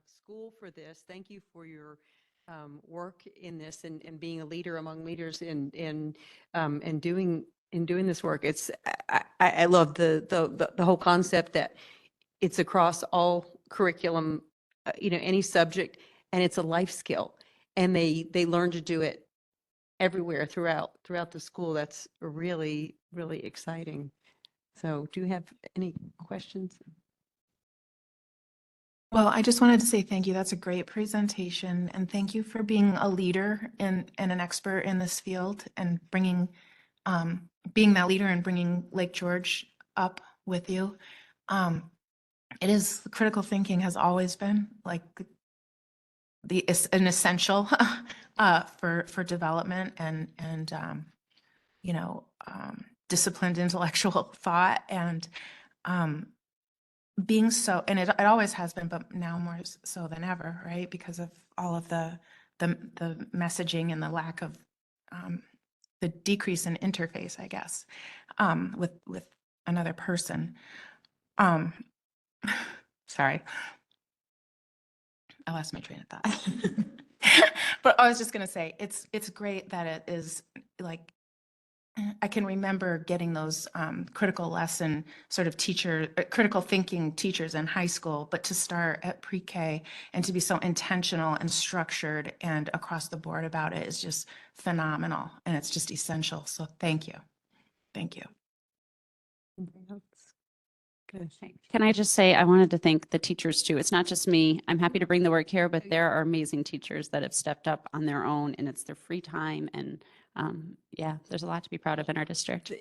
school for this. Thank you for your work in this and being a leader among leaders and doing this work. I love the whole concept that it's across all curriculum, any subject, and it's a life skill, and they learn to do it everywhere throughout the school. That's really, really exciting. So do you have any questions? Well, I just wanted to say thank you. That's a great presentation. And thank you for being a leader and an expert in this field and being that leader and bringing Lake George up with you. It is, critical thinking has always been like an essential for development and disciplined intellectual thought. And being so, and it always has been, but now more so than ever, right? Because of all of the messaging and the lack of the decrease in interface, I guess, with another person. Sorry, I lost my train of thought. But I was just gonna say, it's great that it is like, I can remember getting those critical lesson sort of critical thinking teachers in high school, but to start at pre-K and to be so intentional and structured and across the board about it is just phenomenal, and it's just essential. So thank you. Thank you. Good. Can I just say, I wanted to thank the teachers too. It's not just me. I'm happy to bring the work here, but there are amazing teachers that have stepped up on their own, and it's their free time. And yeah, there's a lot to be proud of in our district.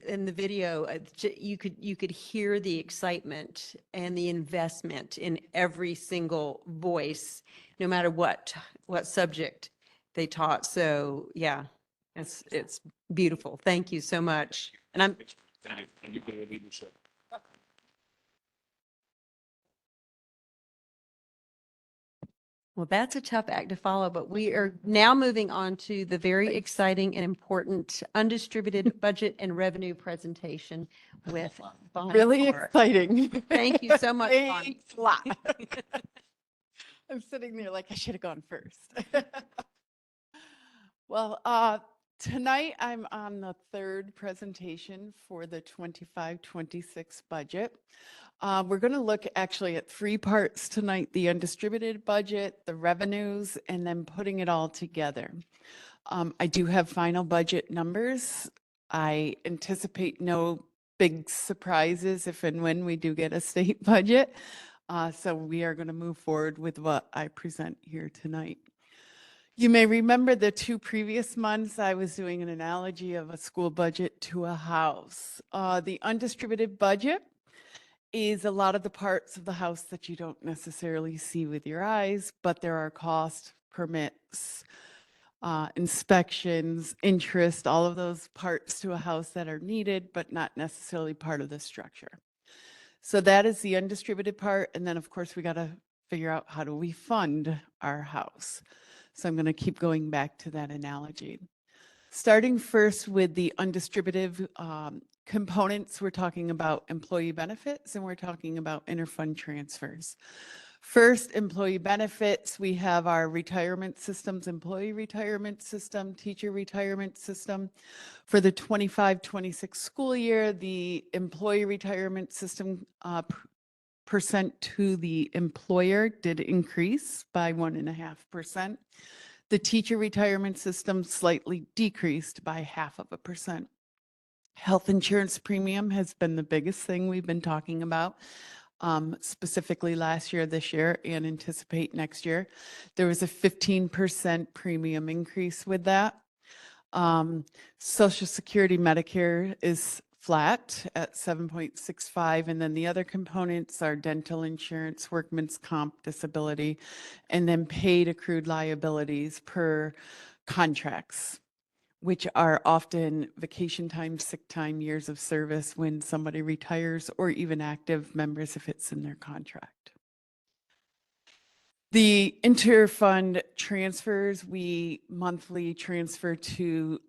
In the video, you could hear the excitement and the investment in every single voice, no matter what subject they taught. So yeah, it's beautiful. Thank you so much. And I'm. Thank you for your leadership. Well, that's a tough act to follow, but we are now moving on to the very exciting and important undistributed budget and revenue presentation with Bonnie Really Clark. exciting. Thank you so much, Bonnie. Thanks a lot. I'm sitting there like I should have gone first. Well, tonight I'm on the third presentation for the 25-26 budget. We're going to look actually at three parts tonight: the undistributed budget, the revenues, and then putting it all together. I do have final budget numbers. I anticipate no big surprises if and when we do get a state budget. So we are going to move forward with what I present here tonight. You may remember the 2 previous months, I was doing an analogy of a school budget to a house. The undistributed budget is a lot of the parts of the house that you don't necessarily see with your eyes, but there are costs, permits, inspections, interest, all of those parts to a house that are needed, but not necessarily part of the structure. So that is the undistributed part. And then of course we got to figure out, how do we fund our house? So I'm going to keep going back to that analogy. Starting first with the undistributed components, we're talking about employee benefits and we're talking about interfund transfers. First, employee benefits, we have our retirement systems, employee retirement system, teacher retirement system. For the 25-26 school year, the employee retirement system percent to the employer did increase by 1.5%. The teacher retirement system slightly decreased by 0.5%. Health insurance premium has been the biggest thing we've been talking about, specifically last year, this year, and anticipate next year. There was a 15% premium increase with that. Social Security Medicare is flat at 7.65, and then the other components are dental insurance, workman's comp, disability, and then paid accrued liabilities per contracts, which are often vacation time, sick time, years of service when somebody retires, or even active members if it's in their contract. The interfund transfers, we monthly transfer to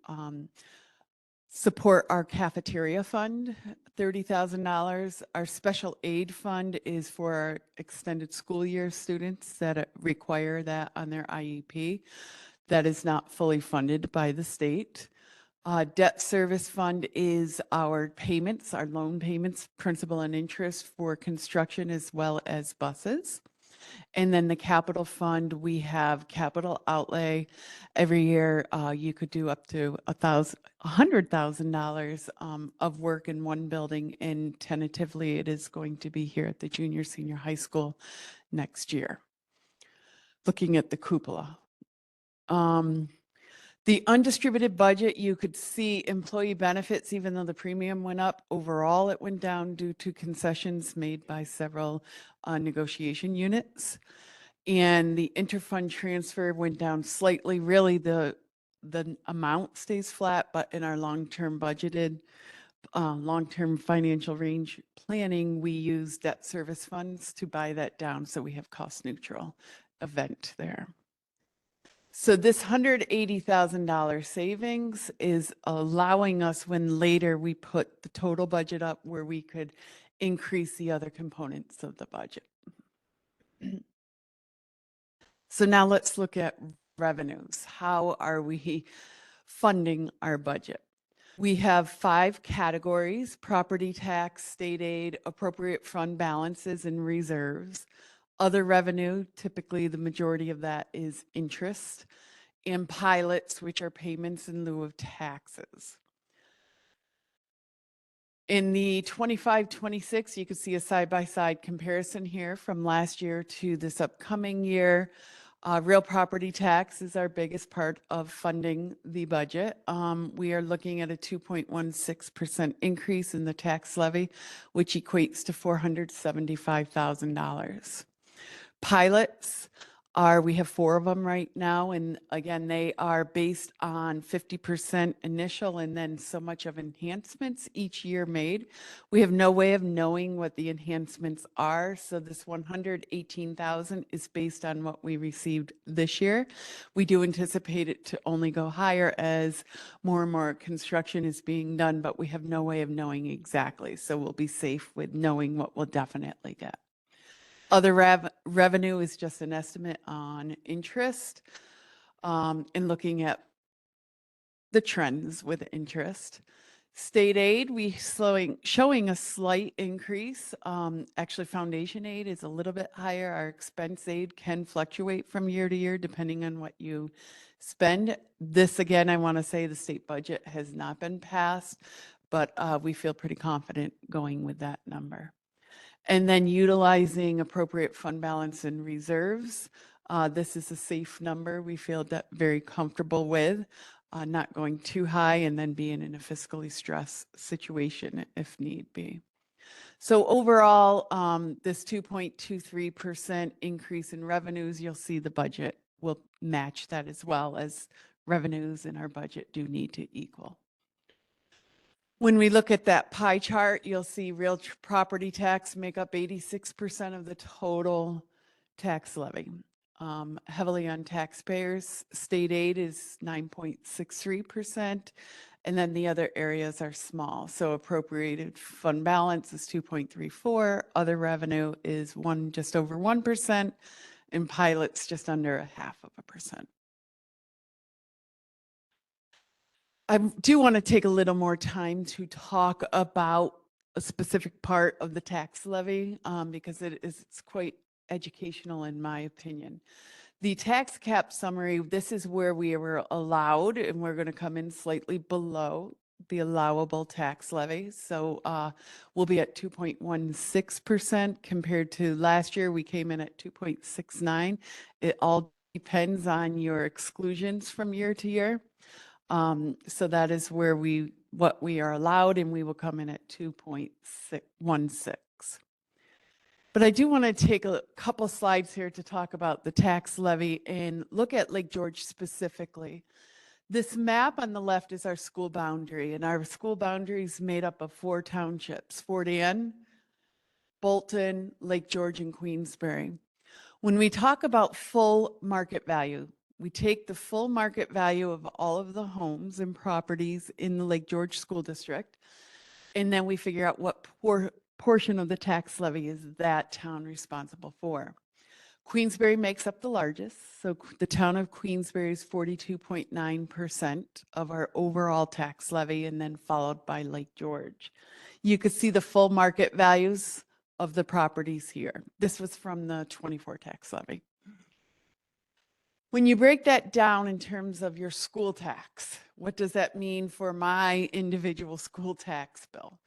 support our cafeteria fund $30,000. Our special aid fund is for our extended school year students that require that on their IEP. That is not fully funded by the state. Debt service fund is our payments, our loan payments, principal and interest for construction as well as buses. And then the capital fund, we have capital outlay. Every year, you could do up to $100,000 of work in one building, and tentatively, it is going to be here at the junior senior high school next year. Looking at the cupola. The undistributed budget, you could see employee benefits, even though the premium went up, overall it went down due to concessions made by several negotiation units. And the interfund transfer went down slightly. Really, the amount stays flat, but in our long-term budgeted, long-term financial range planning, we use debt service funds to buy that down, so we have cost neutral event there. So this $180,000 savings is allowing us, when later we put the total budget up, where we could increase the other components of the budget. So now let's look at revenues. How are we funding our budget? We have 5 categories: property tax, state aid, appropriate fund balances and reserves. Other revenue, typically the majority of that is interest, and pilots, which are payments in lieu of taxes. In the 25-26, you can see a side-by-side comparison here from last year to this upcoming year. Real property tax is our biggest part of funding the budget. We are looking at a 2.16% increase in the tax levy, which equates to $475,000. Pilots we have 4 of them right now. And again, they are based on 50% initial and then so much of enhancements each year made. We have no way of knowing what the enhancements are. So this 118,000 is based on what we received this year. We do anticipate it to only go higher as more and more construction is being done, but we have no way of knowing exactly. So we'll be safe with knowing what we'll definitely get. Other revenue is just an estimate on interest, and looking at the trends with interest. State aid, showing a slight increase. Actually, foundation aid is a little bit higher. Our expense aid can fluctuate from year to year depending on what you spend. This, again, I want to say the state budget has not been passed, but we feel pretty confident going with that number. And then utilizing appropriate fund balance and reserves. This is a safe number we feel very comfortable with, not going too high and then being in a fiscally stressed situation if need be. So overall, this 2.23% increase in revenues, you'll see the budget will match that, as well as revenues in our budget do need to equal. When we look at that pie chart, you'll see real property tax make up 86% of the total tax levy. Heavily on taxpayers. State aid is 9.63%, and then the other areas are small. So appropriated fund balance is 2.34, other revenue is just over 1%, and pilots just under 0.5%. I do want to take a little more time to talk about a specific part of the tax levy, because it's quite educational in my opinion. The tax cap summary, this is where we were allowed, and we're going to come in slightly below the allowable tax levy. So we'll be at 2.16% compared to last year. We came in at 2.69. It all depends on your exclusions from year to year. So that is where what we are allowed, and we will come in at 2.16. But I do want to take a couple slides here to talk about the tax levy and look at Lake George specifically. This map on the left is our school boundary, and our school boundary is made up of 4 townships: Fort Anne, Bolton, Lake George, and Queensbury. When we talk about full market value, we take the full market value of all of the homes and properties in the Lake George School District, And then we figure out what portion of the tax levy is that town responsible for. Queensbury makes up the largest. So the town of Queensbury is 42.9% of our overall tax levy, and then followed by Lake George. You could see the full market values of the properties here. This was from the 24 tax levy. When you break that down in terms of your school tax, what does that mean for my individual school tax bill?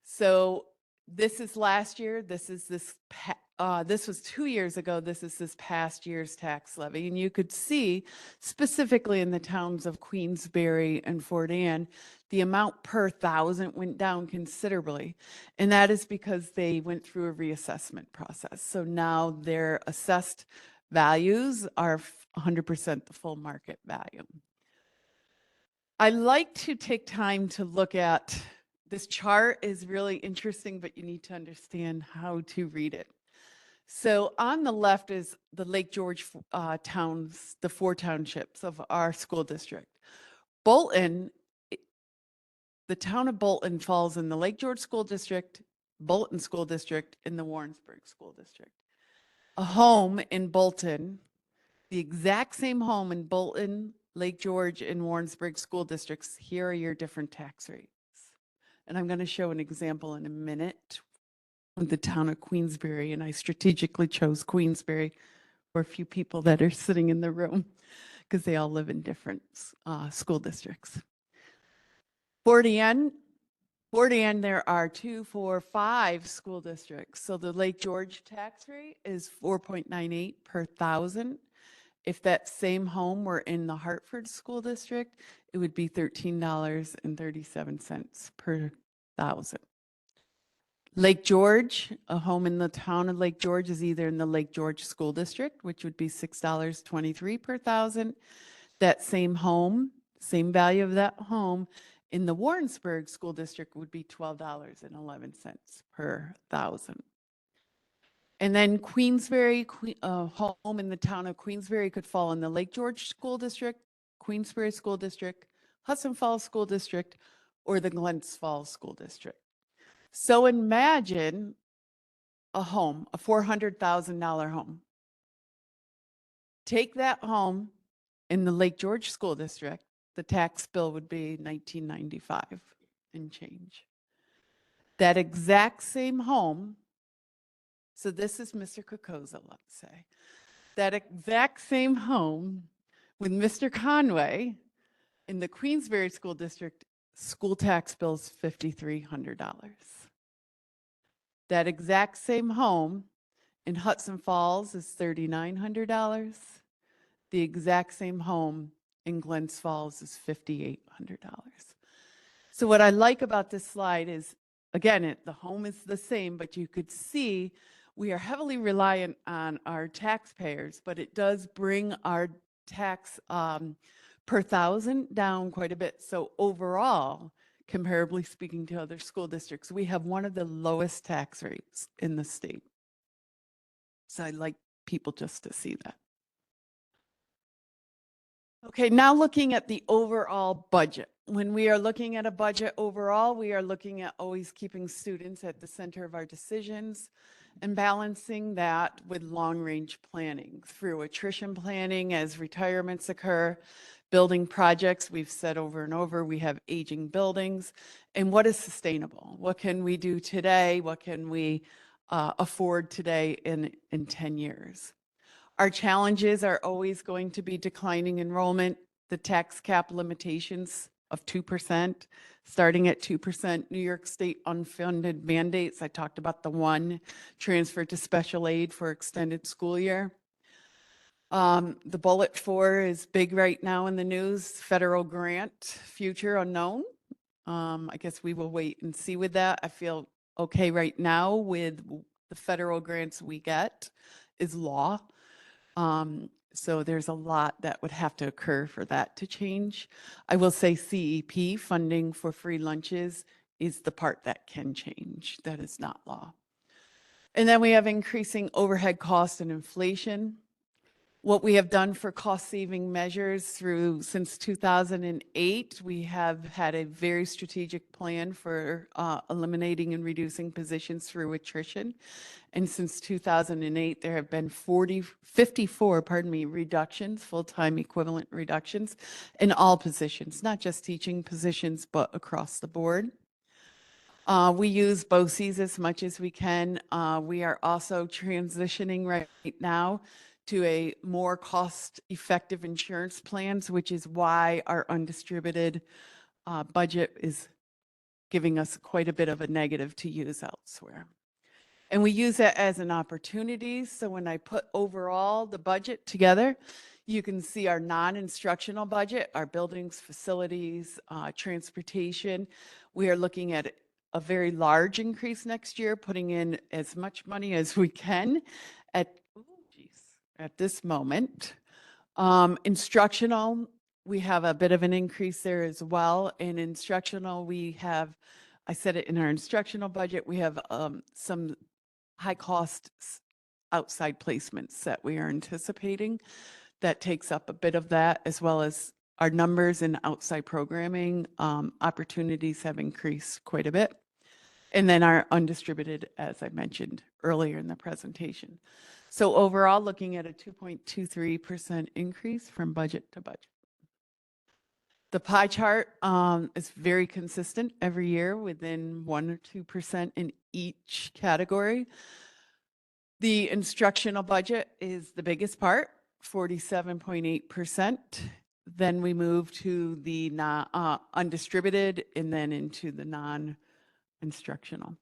So this is last year, this was 2 years ago, this is this past year's tax levy. And you could see specifically in the towns of Queensbury and Fort Anne, the amount per thousand went down considerably. And that is because they went through a reassessment process. So now their assessed values are 100% the full market value. I like to take time to look at this chart. Is really interesting, but you need to understand how to read it. So on the left is the Lake George towns, the 4 townships of our school district. Bolton, the town of Bolton falls in the Lake George School District, Bolton School District, and the Warrensburg School District. A home in Bolton, the exact same home in Bolton, Lake George, and Warrensburg school districts, here are your different tax rates. And I'm going to show an example in a minute with the town of Queensbury, and I strategically chose Queensbury for a few people that are sitting in the room because they all live in different school districts. Fort Anne, there are 2, 4, 5 school districts. So the Lake George tax rate is 4.98 per thousand. If that same home were in the Hartford School District, it would be $13.37 per thousand. Lake George, a home in the town of Lake George is either in the Lake George School District, which would be $6.23 per thousand. That same home, same value of that home in the Warrensburg School District would be $12.11 per thousand. And then Queensbury, home in the town of Queensbury could fall in the Lake George School District, Queensbury School District, Hudson Falls School District, or the Glens Falls School District. So imagine a home, a $400,000 home. Take that home in the Lake George School District, the tax bill would be $19.95 and change. That exact same home, so this is Mr. Kokoza, let's say. That exact same home with Mr. Conway in the Queensbury School District, school tax bill is $5,300. That exact same home in Hudson Falls is $3,900. The exact same home in Glens Falls is $5,800. So what I like about this slide is, again, the home is the same, but you could see we are heavily reliant on our taxpayers, but it does bring our tax per thousand down quite a bit. So overall, comparably speaking to other school districts, we have one of the lowest tax rates in the state. So I'd like people just to see that. Okay, now looking at the overall budget. When we are looking at a budget overall, we are looking at always keeping students at the center of our decisions and balancing that with long-range planning through attrition planning as retirements occur, building projects. We've said over and over, we have aging buildings, and what is sustainable? What can we do today? What can we afford today in 10 years? Our challenges are always going to be declining enrollment, the tax cap limitations of 2%, starting at 2%, New York State unfunded mandates. I talked about the one transfer to special aid for extended school year. The bullet 4 is big right now in the news, federal grant, future unknown. I guess we will wait and see with that. I feel okay right now with the federal grants we get is law. So there's a lot that would have to occur for that to change. I will say CEP, funding for free lunches, is the part that can change. That is not law. And then we have increasing overhead costs and inflation. What we have done for cost saving measures since 2008, we have had a very strategic plan for eliminating and reducing positions through attrition. And since 2008, there have been 54 reductions, full-time equivalent reductions in all positions, not just teaching positions, but across the board. We use BOCES as much as we can. We are also transitioning right now to a more cost-effective insurance plans, which is why our undistributed budget is giving us quite a bit of a negative to use elsewhere. And we use that as an opportunity. So when I put overall the budget together, you can see our non-instructional budget, our buildings, facilities, transportation. We are looking at a very large increase next year, putting in as much money as we can at this moment. Instructional, we have a bit of an increase there as well. In instructional, we have, I said it in our instructional budget, we have some high cost outside placements that we are anticipating. That takes up a bit of that, as well as our numbers in outside programming opportunities have increased quite a bit. And then our undistributed, as I mentioned earlier in the presentation. So overall, looking at a 2.23% increase from budget to budget. The pie chart is very consistent every year, within 1 or 2% in each category. The instructional budget is the biggest part, 47.8%. Then we move to the undistributed and then into the non-instructional.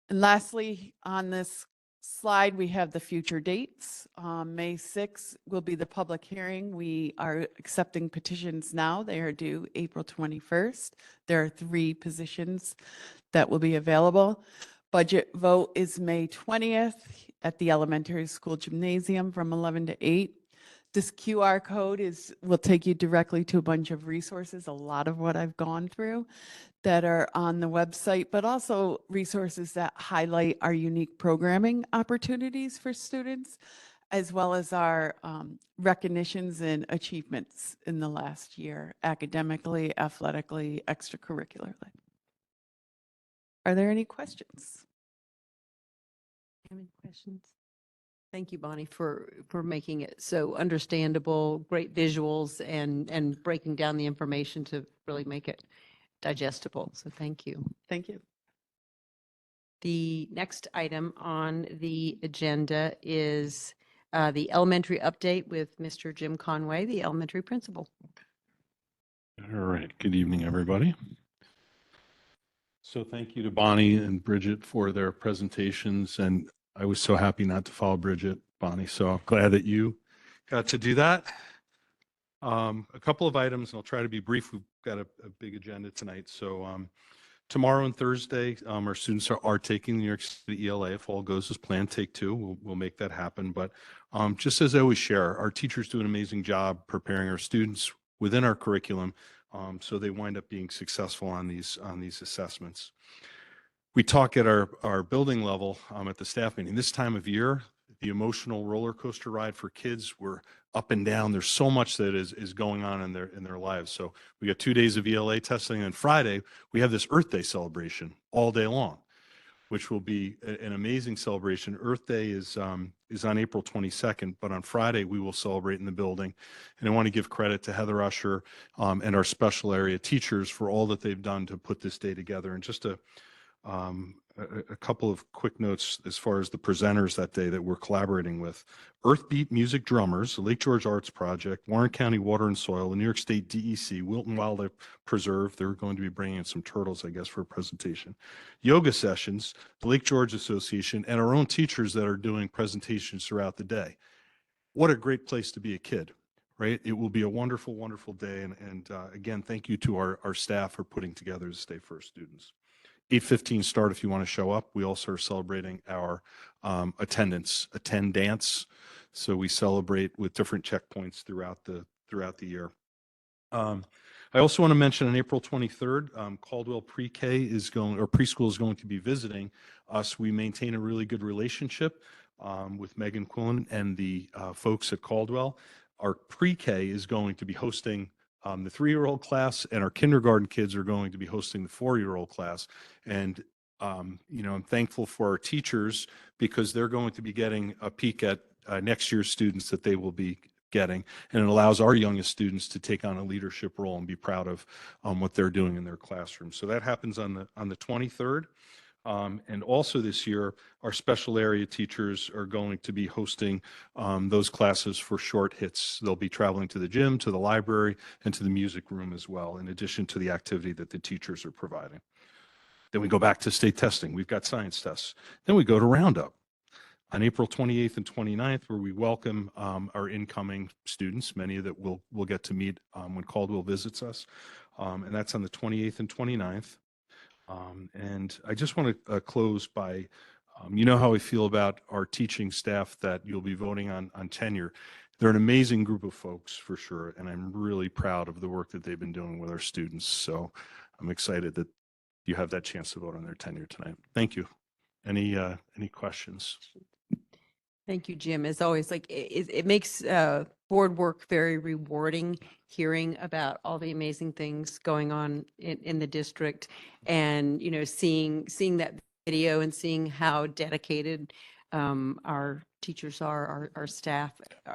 And lastly, on this slide, we have the future dates. May 6th will be the public hearing. We are accepting petitions now. They are due April 21st. There are 3 positions that will be available. Budget vote is May 20th at the elementary school gymnasium from 11 to 8. This QR code will take you directly to a bunch of resources, a lot of what I've gone through that are on the website, but also resources that highlight our unique programming opportunities for students, as well as our recognitions and achievements in the last year, academically, athletically, extracurricularly. Are there any questions? Any questions? Thank you, Bonnie, for making it so understandable, great visuals, and breaking down the information to really make it digestible. So thank you. Thank you. The next item on the agenda is the elementary update with Mr. Jim Conway, the elementary principal. All right. Good evening, everybody. So thank you to Bonnie and Bridget for their presentations. And I was so happy not to follow Bridget, Bonnie. So I'm glad that you got to do that. A couple of items, and I'll try to be brief. We've got a big agenda tonight. So tomorrow and Thursday, our students are taking the New York City ELA. If all goes as planned, take 2. We'll make that happen. But just as I always share, our teachers do an amazing job preparing our students within our curriculum, so they wind up being successful on these assessments. We talk at our building level at the staff meeting. This time of year, the emotional roller coaster ride for kids, we're up and down. There's so much that is going on in their lives. So we got 2 days of ELA testing, and Friday we have this Earth Day celebration all day long, which will be an amazing celebration. Earth Day is on April 22nd, but on Friday we will celebrate in the building. And I want to give credit to Heather Usher and our special area teachers for all that they've done to put this day together. And just a couple of quick notes as far as the presenters that day that we're collaborating with. Earthbeat Music Drummers, the Lake George Arts Project, Warren County Water and Soil, the New York State DEC, Wilton Wildlife Preserve. They're going to be bringing in some turtles, I guess, for a presentation. Yoga sessions, the Lake George Association, and our own teachers that are doing presentations throughout the day. What a great place to be a kid, right? It will be a wonderful, wonderful day. And again, thank you to our staff for putting together this day for our students. 8:15 start if you want to show up. We also are celebrating our attendance. So we celebrate with different checkpoints throughout the year. I also want to mention on April 23rd, Caldwell Pre-K preschool is going to be visiting us. We maintain a really good relationship with Megan Quillen and the folks at Caldwell. Our pre-K is going to be hosting the 3-year-old class, and our kindergarten kids are going to be hosting the 4-year-old class. And I'm thankful for our teachers because they're going to be getting a peek at next year's students that they will be getting, and it allows our youngest students to take on a leadership role and be proud of what they're doing in their classroom. So that happens on the 23rd. And also this year, our special area teachers are going to be hosting those classes for short hits. They'll be traveling to the gym, to the library, and to the music room as well, in addition to the activity that the teachers are providing. Then we go back to state testing. We've got science tests. Then we go to Roundup on April 28th and 29th, where we welcome our incoming students, many that we'll get to meet when Caldwell visits us. And that's on the 28th and 29th. And I just want to close by, you know how I feel about our teaching staff that you'll be voting on tenure. They're an amazing group of folks for sure, and I'm really proud of the work that they've been doing with our students. So I'm excited that you have that chance to vote on their tenure tonight. Thank you. Any questions? Thank you, Jim. As always, like it makes board work very rewarding, hearing about all the amazing things going on in the district, and seeing that video and seeing how dedicated our teachers are, our staff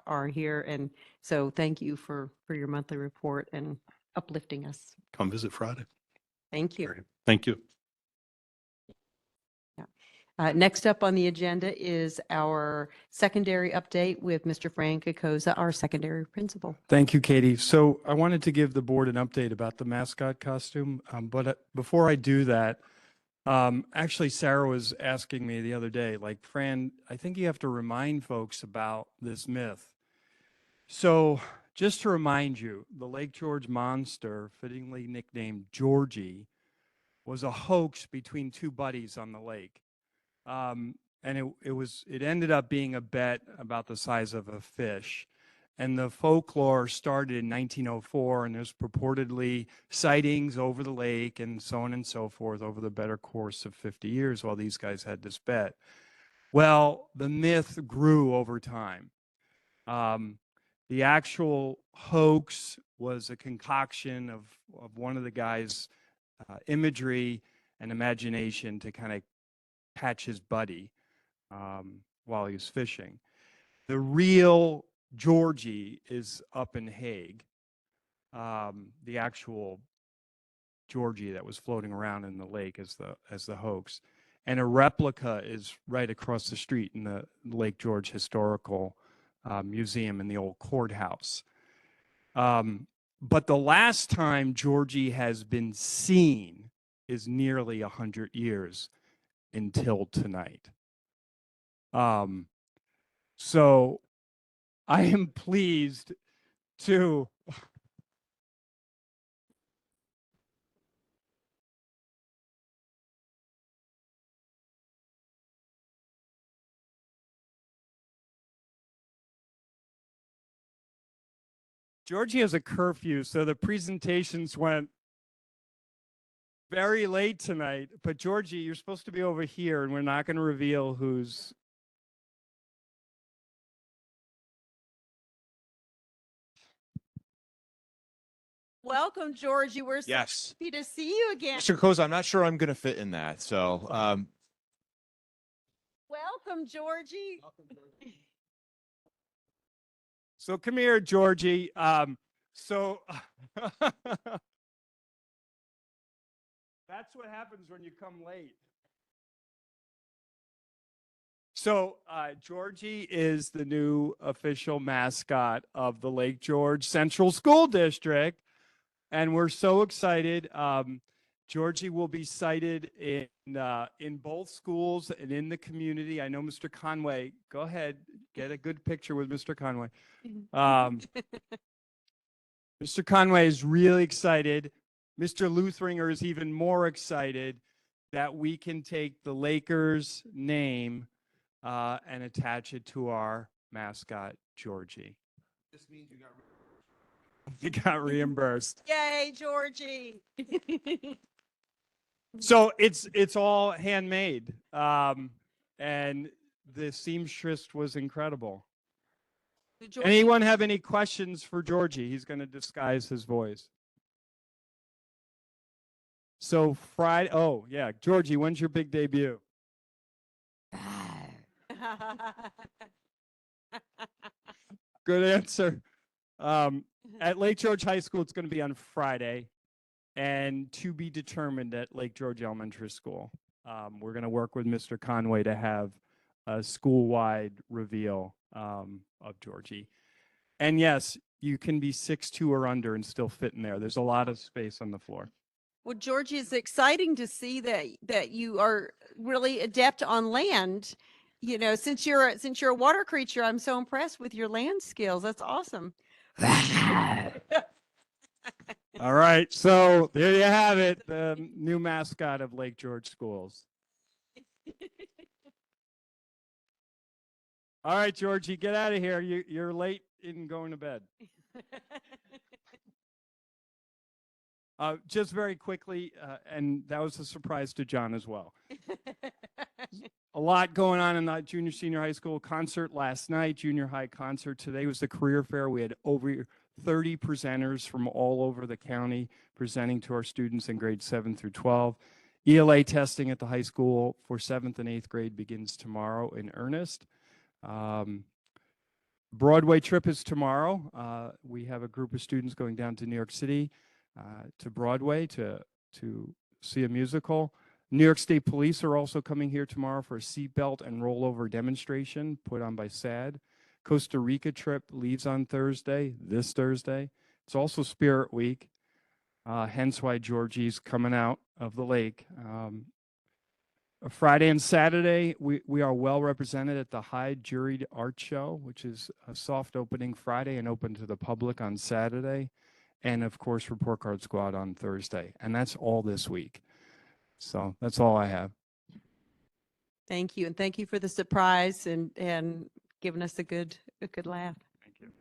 are here. And so thank you for your monthly report and uplifting us. Come visit Friday. Thank you. Great. Thank you. Next up on the agenda is our secondary update with Mr. Frank Acosa, our secondary principal. Thank you, Katie. So I wanted to give the board an update about the mascot costume. But before I do that, actually, Sarah was asking me the other day, like, Fran, I think you have to remind folks about this myth. So just to remind you, the Lake George monster, fittingly nicknamed Georgie, was a hoax between two buddies on the lake. And it ended up being a bet about the size of a fish. And the folklore started in 1904, and there's purportedly sightings over the lake and so on and so forth over the better course of 50 years while these guys had this bet. Well, the myth grew over time. The actual hoax was a concoction of one of the guys' imagery and imagination to kind of catch his buddy while he was fishing. The real Georgie is up in Hague, the actual Georgie that was floating around in the lake as the hoax, and a replica is right across the street in the Lake George Historical Museum in the old courthouse. But the last time Georgie has been seen is nearly 100 years until tonight. So I am pleased to Georgie has a curfew, so the presentations went very late tonight. But Georgie, you're supposed to be over here, and we're not going to reveal who's. Welcome, Georgie. We're so Yes. happy to see you again. Mr. Koza, I'm not sure I'm going to fit in that. So, Welcome, Georgie. So come here, Georgie. So that's what happens when you come late. So Georgie is the new official mascot of the Lake George Central School District, and we're so excited. Georgie will be sighted in both schools and in the community. I know Mr. Conway. Go ahead, get a good picture with Mr. Conway. Mr. Conway is really excited. Mr. Luthringer is even more excited that we can take the Lakers name and attach it to our mascot, Georgie. this means You got reimbursed. Yay, Georgie. So it's all handmade. And the seamstress was incredible. Georgie, Anyone have any questions for Georgie? He's going to disguise his voice. So Friday, oh yeah, Georgie, when's your big debut? Good answer. At Lake George High School, it's going to be on Friday, and to be determined at Lake George Elementary School. We're going to work with Mr. Conway to have a school-wide reveal of Georgie. And yes, you can be 6'2" or under and still fit in there. There's a lot of space on the floor. Well, Georgie, it's exciting to see that you are really adept on land. You know, since you're a water creature, I'm so impressed with your land skills. That's awesome. All right, so there you have it, the new mascot of Lake George Schools. All right, Georgie, get out of here. You're late in going to bed. Just very quickly, and that was a surprise to John as well. A lot going on in the junior senior high school concert last night, junior high concert. Today was the career fair. We had over 30 presenters from all over the county presenting to our students in grades 7 through 12. ELA testing at the high school for 7th and 8th grade begins tomorrow in earnest. Broadway trip is tomorrow. We have a group of students going down to New York City to Broadway to see a musical. New York State Police are also coming here tomorrow for a seatbelt and rollover demonstration put on by SAD. Costa Rica trip leaves on Thursday, this Thursday. It's also Spirit Week, hence why Georgie's coming out of the lake. Friday and Saturday, we are well represented at the Hyde Juried Art Show, which is a soft opening Friday and open to the public on Saturday. And of course, Report Card Squad on Thursday. And that's all this week. So that's all I have. Thank you, and thank you for the surprise and giving us a good laugh. Thank you.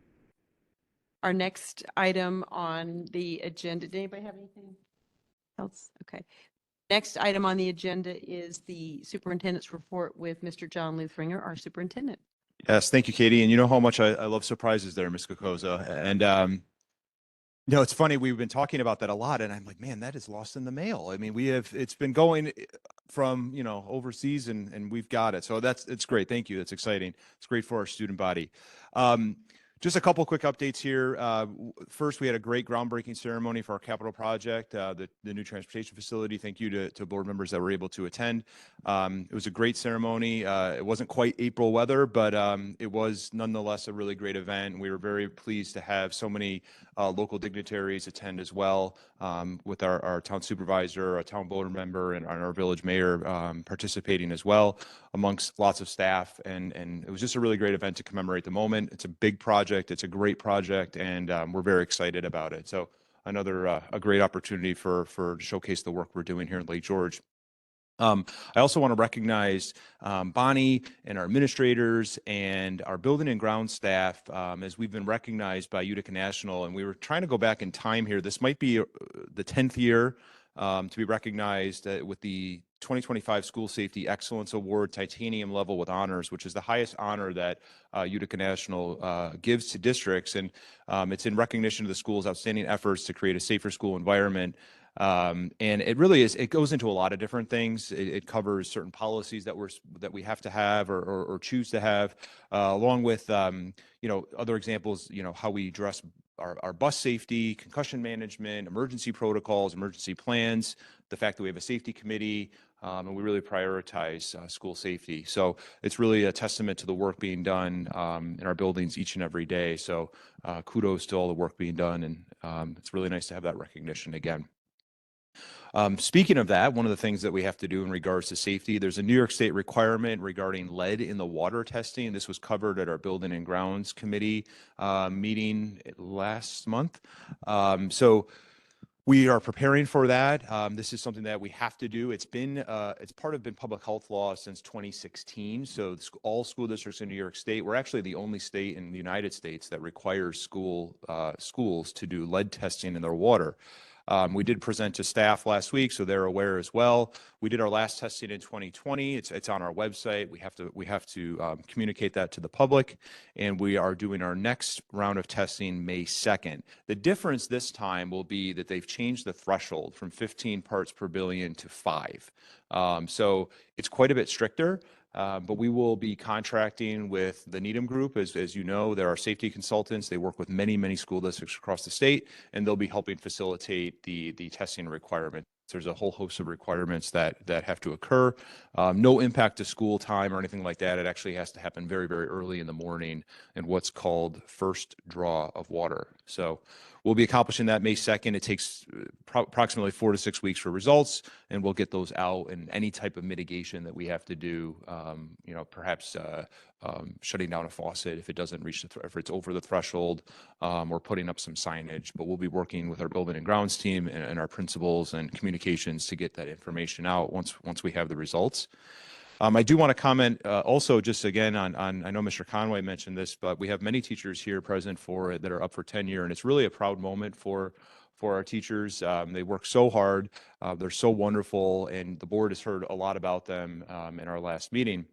Our next item on the agenda. Did anybody have anything else? Okay. Next item on the agenda is the superintendent's report with Mr. John Luthringer, our superintendent. Yes, thank you, Katie. And you know how much I love surprises there, Ms. Kokoza. And no, it's funny. We've been talking about that a lot, and I'm like, man, that is lost in the mail. I mean, it's been going from, overseas, and we've got it. So it's great. Thank you. That's exciting. It's great for our student body. Just a couple quick updates here. First, we had a great groundbreaking ceremony for our capital project, the new transportation facility. Thank you to board members that were able to attend. It was a great ceremony. It wasn't quite April weather, but it was nonetheless a really great event. We were very pleased to have so many local dignitaries attend as well, with our town supervisor, a town board member, and our village mayor participating as well, amongst lots of staff. And it was just a really great event to commemorate the moment. It's a big project. It's a great project, and we're very excited about it. So another a great opportunity for to showcase the work we're doing here in Lake George. I also want to recognize Bonnie and our administrators and our building and ground staff, as we've been recognized by Utica National. And we were trying to go back in time here. This might be the 10th year to be recognized with the 2025 School Safety Excellence Award, titanium level with honors, which is the highest honor that Utica National gives to districts. And it's in recognition of the school's outstanding efforts to create a safer school environment. And it really is, it goes into a lot of different things. It covers certain policies that we have to have or choose to have, along with, other examples, how we address our bus safety, concussion management, emergency protocols, emergency plans, the fact that we have a safety committee, and we really prioritize school safety. So it's really a testament to the work being done in our buildings each and every day. So kudos to all the work being done, and it's really nice to have that recognition again. Speaking of that, one of the things that we have to do in regards to safety, there's a New York State requirement regarding lead in the water testing. This was covered at our Building and Grounds Committee meeting last month. So we are preparing for that. This is something that we have to do. It's been public health law since 2016. So all school districts in New York State, we're actually the only state in the United States that requires schools to do lead testing in their water. We did present to staff last week, so they're aware as well. We did our last testing in 2020. It's on our website. We have to communicate that to the public, and we are doing our next round of testing May 2nd. The difference this time will be that they've changed the threshold from 15 parts per billion to 5. So it's quite a bit stricter. But we will be contracting with the Needham Group. As you know, there are safety consultants. They work with many, many school districts across the state, and they'll be helping facilitate the testing requirements. There's a whole host of requirements that have to occur. No impact to school time or anything like that. It actually has to happen very, very early in the morning in what's called first draw of water. So we'll be accomplishing that May 2nd. It takes approximately 4 to 6 weeks for results, and we'll get those out, and any type of mitigation that we have to do, perhaps shutting down a faucet if it doesn't reach if it's over the threshold, or putting up some signage. But we'll be working with our building and grounds team and our principals and communications to get that information out once we have the results. I do want to comment also just again on, I know Mr. Conway mentioned this, but we have many teachers here present for it that are up for tenure, and it's really a proud moment for our teachers. They work so hard. They're so wonderful, and the board has heard a lot about them in our last meeting.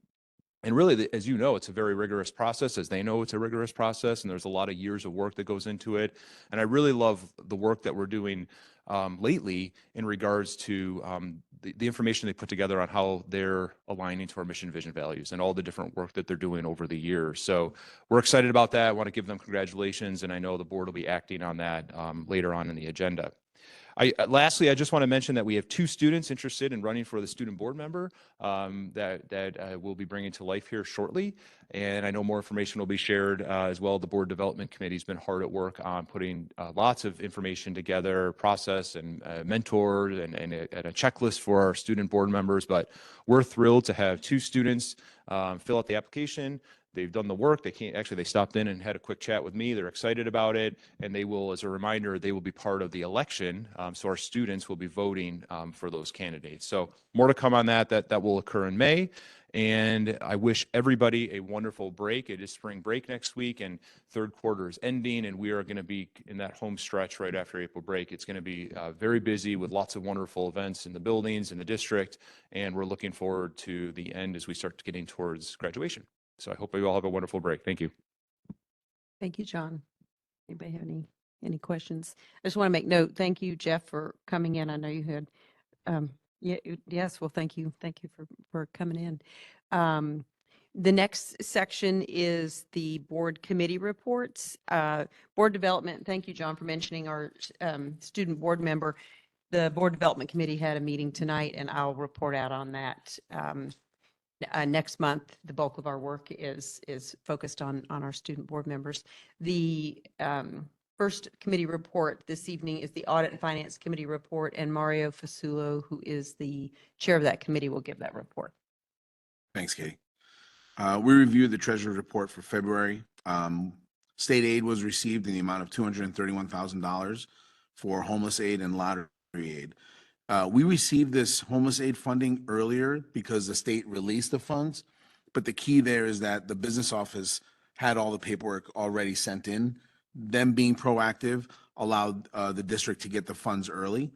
And really, as you know, it's a very rigorous process, as they know it's a rigorous process, and there's a lot of years of work that goes into it. And I really love the work that we're doing lately in regards to the information they put together on how they're aligning to our mission, vision, values, and all the different work that they're doing over the years. So we're excited about that. I want to give them congratulations, and I know the board will be acting on that later on in the agenda. Lastly, I just want to mention that we have 2 students interested in running for the student board member that we'll be bringing to life here shortly. And I know more information will be shared as well. The board development committee has been hard at work on putting lots of information together, process and mentors and a checklist for our student board members. But we're thrilled to have 2 students fill out the application. They've done the work. They stopped in and had a quick chat with me. They're excited about it. And they will, as a reminder, they will be part of the election. So our students will be voting for those candidates. So more to come on that will occur in May. And I wish everybody a wonderful break. It is spring break next week, and third quarter is ending, and we are going to be in that home stretch right after April break. It's going to be very busy with lots of wonderful events in the buildings, in the district, and we're looking forward to the end as we start getting towards graduation. So I hope you all have a wonderful break. Thank you. Thank you, John. Anybody have any questions? I just want to make note. Thank you, Jeff, for coming in. I know you had, yes, well, thank you. Thank you for coming in. The next section is the board committee reports. Board development, thank you, John, for mentioning our student board member. The board development committee had a meeting tonight, and I'll report out on that. Next month, the bulk of our work is focused on our student board members. The first committee report this evening is the Audit and Finance Committee report, and Mario Fasulo, who is the chair of that committee, will give that report. Thanks, Katie. We reviewed the Treasurer's report for February. State aid was received in the amount of $231,000 for homeless aid and lottery aid. We received this homeless aid funding earlier because the state released the funds, but the key there is that the business office had all the paperwork already sent in. Them being proactive allowed the district to get the funds early,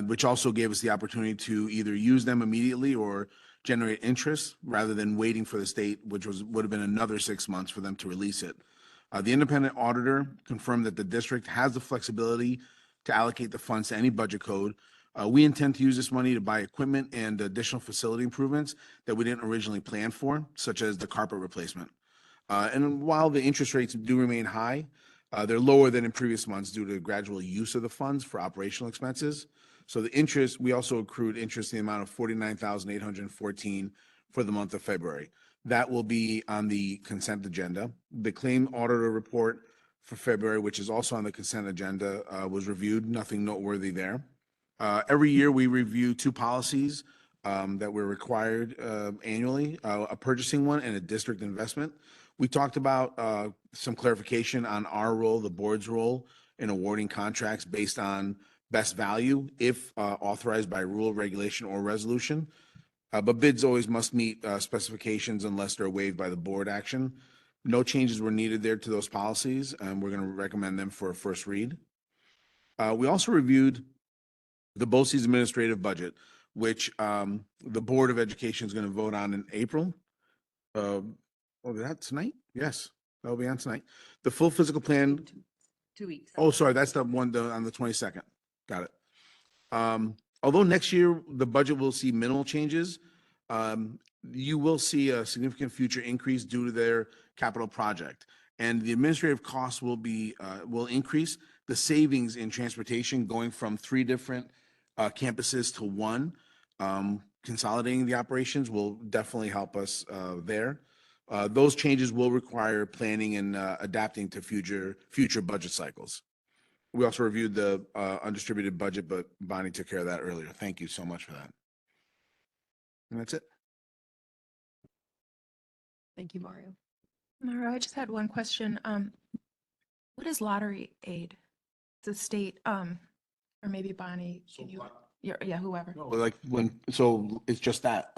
which also gave us the opportunity to either use them immediately or generate interest rather than waiting for the state, which would have been another 6 months for them to release it. The independent auditor confirmed that the district has the flexibility to allocate the funds to any budget code. We intend to use this money to buy equipment and additional facility improvements that we didn't originally plan for, such as the carpet replacement. And while the interest rates do remain high, they're lower than in previous months due to gradual use of the funds for operational expenses. So the interest, we also accrued interest in the amount of $49,814 for the month of February. That will be on the consent agenda. The claim auditor report for February, which is also on the consent agenda, was reviewed. Nothing noteworthy there. Every year we review 2 policies that we're required annually, a purchasing one and a district investment. We talked about some clarification on our role, the board's role in awarding contracts based on best value if authorized by rule, regulation, or resolution. But bids always must meet specifications unless they're waived by the board action. No changes were needed there to those policies, and we're going to recommend them for a first read. We also reviewed the BOCES administrative budget, which the Board of Education is going to vote on in April. Oh, that tonight? Yes, that'll be on tonight. The full physical plan. 2 weeks. Oh, sorry, that's the one on the 22nd. Got it. Although next year the budget will see minimal changes, you will see a significant future increase due to their capital project. And the administrative costs will increase. The savings in transportation going from 3 different campuses to 1, consolidating the operations will definitely help us there. Those changes will require planning and adapting to future budget cycles. We also reviewed the undistributed budget, but Bonnie took care of that earlier. Thank you so much for that. And that's it. Thank you, Mario. Mara, I just had one question. What is lottery aid? The state, or maybe Bonnie, can you, yeah, whoever. Like so it's just that,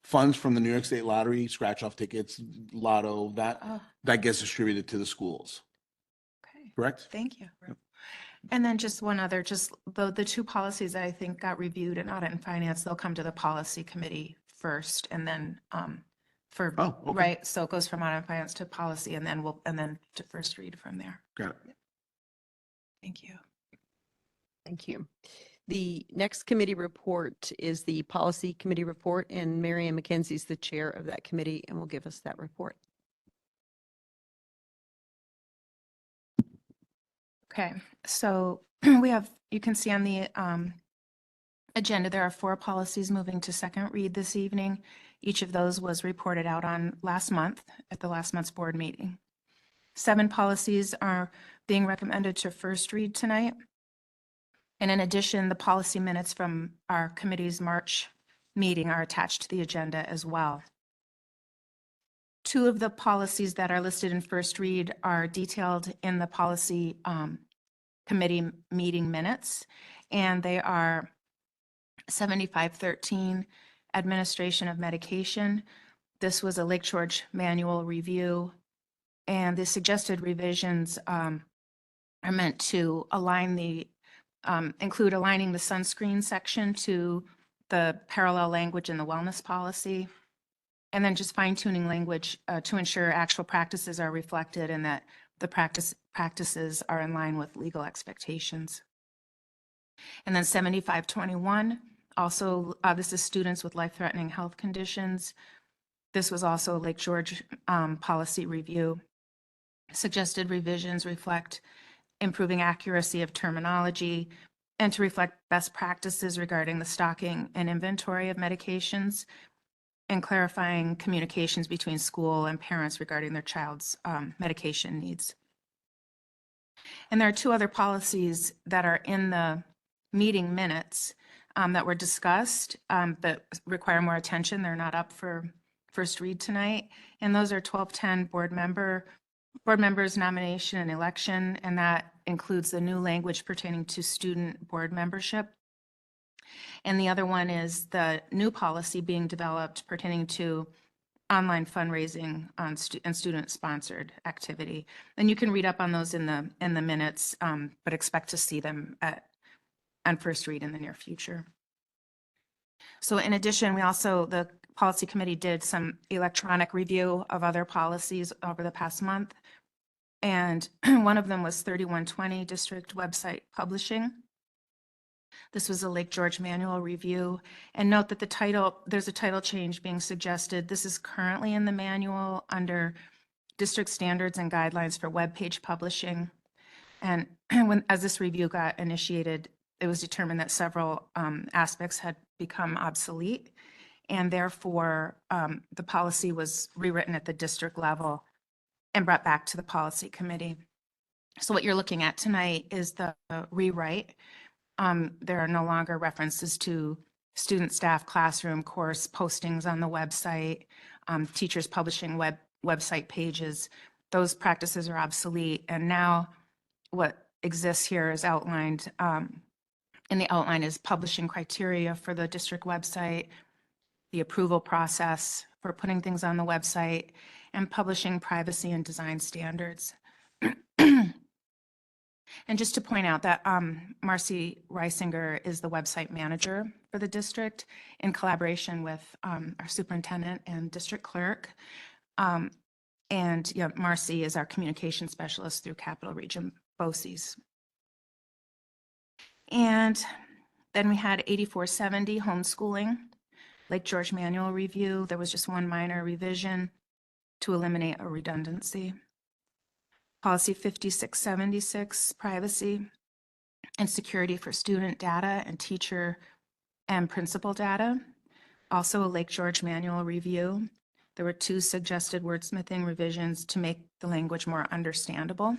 funds from the New York State Lottery, scratch off tickets, lotto, Oh, that gets distributed to the schools, okay, correct? thank you. Yep. And then just one other, just the 2 policies that I think got reviewed in audit and finance, they'll come to the policy committee first and then for, Oh, okay. right? So it goes from audit and finance to policy and then to first read from there. Got it. Thank you. Thank you. The next committee report is the Policy Committee report, and Mary Ann McKenzie is the chair of that committee and will give us that report. Okay, so we have, you can see on the agenda, there are 4 policies moving to second read this evening. Each of those was reported out on last month at the last month's board meeting. 7 policies are being recommended to first read tonight. And in addition, the policy minutes from our committee's March meeting are attached to the agenda as well. 2 of the policies that are listed in first read are detailed in the policy committee meeting minutes, and they are 7513, administration of medication. This was a Lake George manual review, and the suggested revisions are meant to align include aligning the sunscreen section to the parallel language in the wellness policy, and then just fine tuning language to ensure actual practices are reflected and that the practices are in line with legal expectations. And then 7521, also, this is students with life-threatening health conditions. This was also a Lake George policy review. Suggested revisions reflect improving accuracy of terminology and to reflect best practices regarding the stocking and inventory of medications and clarifying communications between school and parents regarding their child's medication needs. And there are 2 other policies that are in the meeting minutes that were discussed that require more attention. They're not up for first read tonight. And those are 1210 board members nomination and election, and that includes the new language pertaining to student board membership. And the other one is the new policy being developed pertaining to online fundraising and student-sponsored activity. And you can read up on those in the minutes, but expect to see them on first read in the near future. So in addition, the policy committee did some electronic review of other policies over the past month. And one of them was 3120 district website publishing. This was a Lake George manual review. And note that there's a title change being suggested. This is currently in the manual under district standards and guidelines for web page publishing. And as this review got initiated, it was determined that several aspects had become obsolete. And therefore, the policy was rewritten at the district level and brought back to the policy committee. So what you're looking at tonight is the rewrite. There are no longer references to student, staff, classroom, course postings on the website, teachers publishing website pages. Those practices are obsolete. And now what exists here is outlined, and the outline is publishing criteria for the district website, the approval process for putting things on the website, and publishing privacy and design standards. And just to point out that Marcy Reisinger is the website manager for the district in collaboration with our superintendent and district clerk. And yeah, Marcy is our communication specialist through Capital Region BOCES. And then we had 8470 homeschooling, Lake George manual review. There was just one minor revision to eliminate a redundancy. Policy 5676, privacy and security for student data and teacher and principal data. Also a Lake George manual review. There were 2 suggested wordsmithing revisions to make the language more understandable.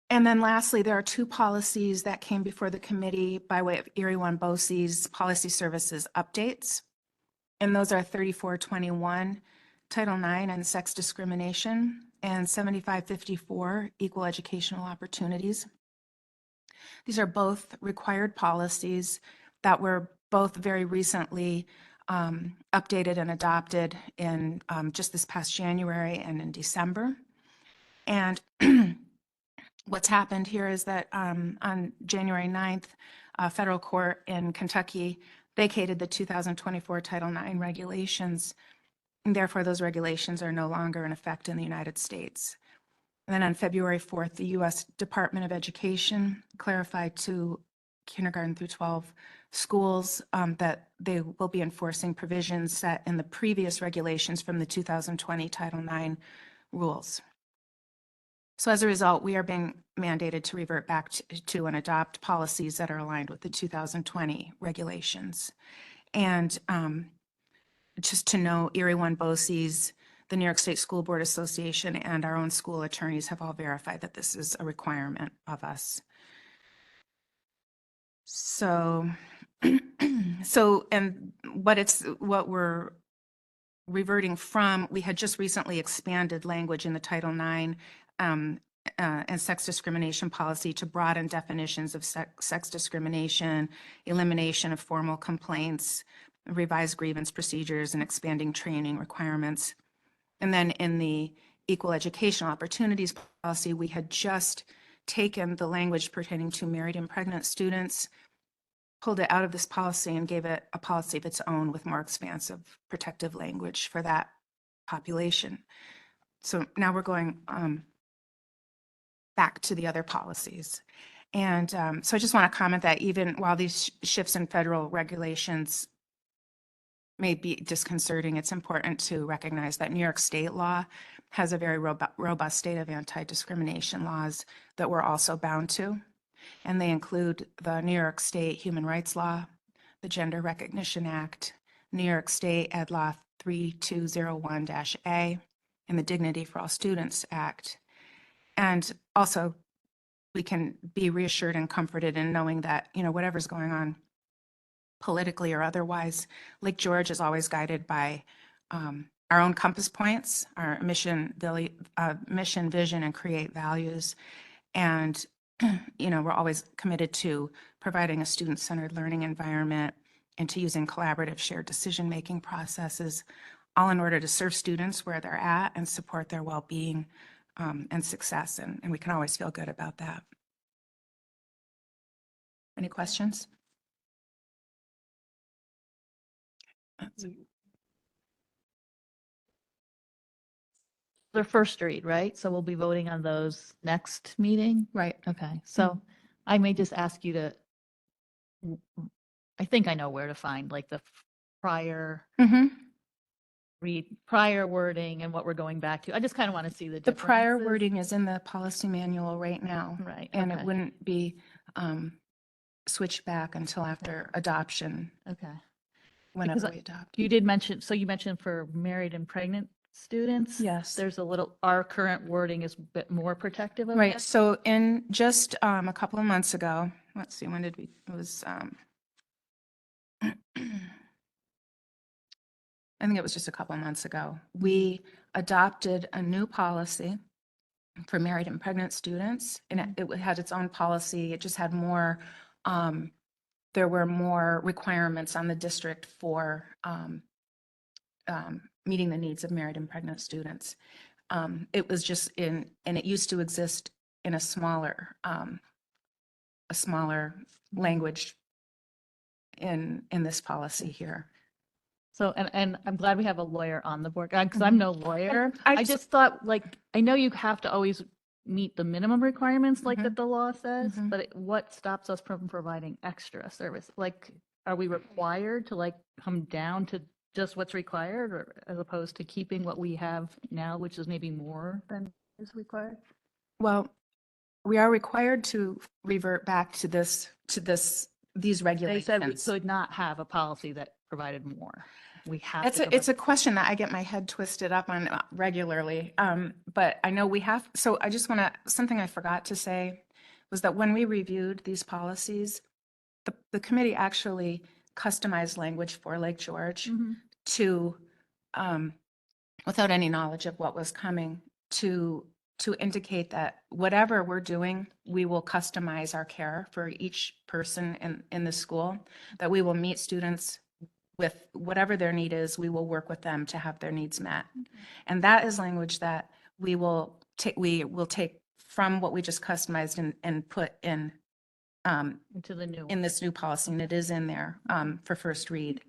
And then lastly, there are 2 policies that came before the committee by way of Erie One BOCES policy services updates. And those are 3421, Title IX and sex discrimination, and 7554, equal educational opportunities. These are both required policies that were both very recently updated and adopted in just this past January and in December. And what's happened here is that on January 9th, a federal court in Kentucky vacated the 2024 Title IX regulations, and therefore those regulations are no longer in effect in the United States. And then on February 4th, the U.S. Department of Education clarified to kindergarten through 12 schools that they will be enforcing provisions set in the previous regulations from the 2020 Title IX rules. So as a result, we are being mandated to revert back to and adopt policies that are aligned with the 2020 regulations. And just to know, Erie One BOCES, the New York State School Board Association, and our own school attorneys have all verified that this is a requirement of us. So, and what we're reverting from, we had just recently expanded language in the Title IX and sex discrimination policy to broaden definitions of sex discrimination, elimination of formal complaints, revised grievance procedures, and expanding training requirements. And then in the equal educational opportunities policy, we had just taken the language pertaining to married and pregnant students, pulled it out of this policy and gave it a policy of its own with more expansive protective language for that population. So now we're going back to the other policies. And so I just want to comment that even while these shifts in federal regulations may be disconcerting, it's important to recognize that New York state law has a very robust state of anti-discrimination laws that we're also bound to. And they include the New York State Human Rights Law, the Gender Recognition Act, New York State Ed Law 3201-A, and the Dignity for All Students Act. And also, we can be reassured and comforted in knowing that, you know, whatever's going on politically or otherwise, Lake George is always guided by our own compass points, our mission, vision, and create values. And, you know, we're always committed to providing a student-centered learning environment and to using collaborative shared decision-making processes, all in order to serve students where they're at and support their well-being and success. And we can always feel good about that. Any questions? Their first read, right? So we'll be voting on those next meeting? Right. Okay, so I may just ask you to, I think I know where to find like the prior prior wording and what we're going back to. I just kind of want to see the The prior differences. wording is in the policy manual right now. Right. And it okay, wouldn't be switched back until after adoption, Okay. whenever Because we adopt. You did mention, so you mentioned for married and pregnant students? Yes. There's a little, our current wording is a bit more protective of Right, that? so in just a couple of months ago, let's see, when did we, it was, I think it was just a couple of months ago, we adopted a new policy for married and pregnant students, and it had its own policy. It just had more, there were more requirements on the district for meeting the needs of married and pregnant students. It was just and it used to exist in a smaller language in this policy here. So, and I'm glad we have a lawyer on the board, because I'm no lawyer. I I just thought, like, I know you have to always meet the minimum requirements like that the law says, Mhm. but what stops us from providing extra service? Like, are we required to like come down to just what's required, or as opposed to keeping what we have now, which is maybe more than is required? Well, we are required to revert back to these They said we regulations. could not have a policy that provided more. We have It's to. it's a question that I get my head twisted up on regularly. But I know we have, so I just want to, something I forgot to say was that when we reviewed these policies, the committee actually customized language for Lake George Mhm. to, without any knowledge of what was coming, to indicate that whatever we're doing, we will customize our care for each person in the school, that we will meet students with whatever their need is, we will work with them to have their needs met. And that is language that we will take from what we just customized and put in Into the new. in this new policy, and it is in there for first read.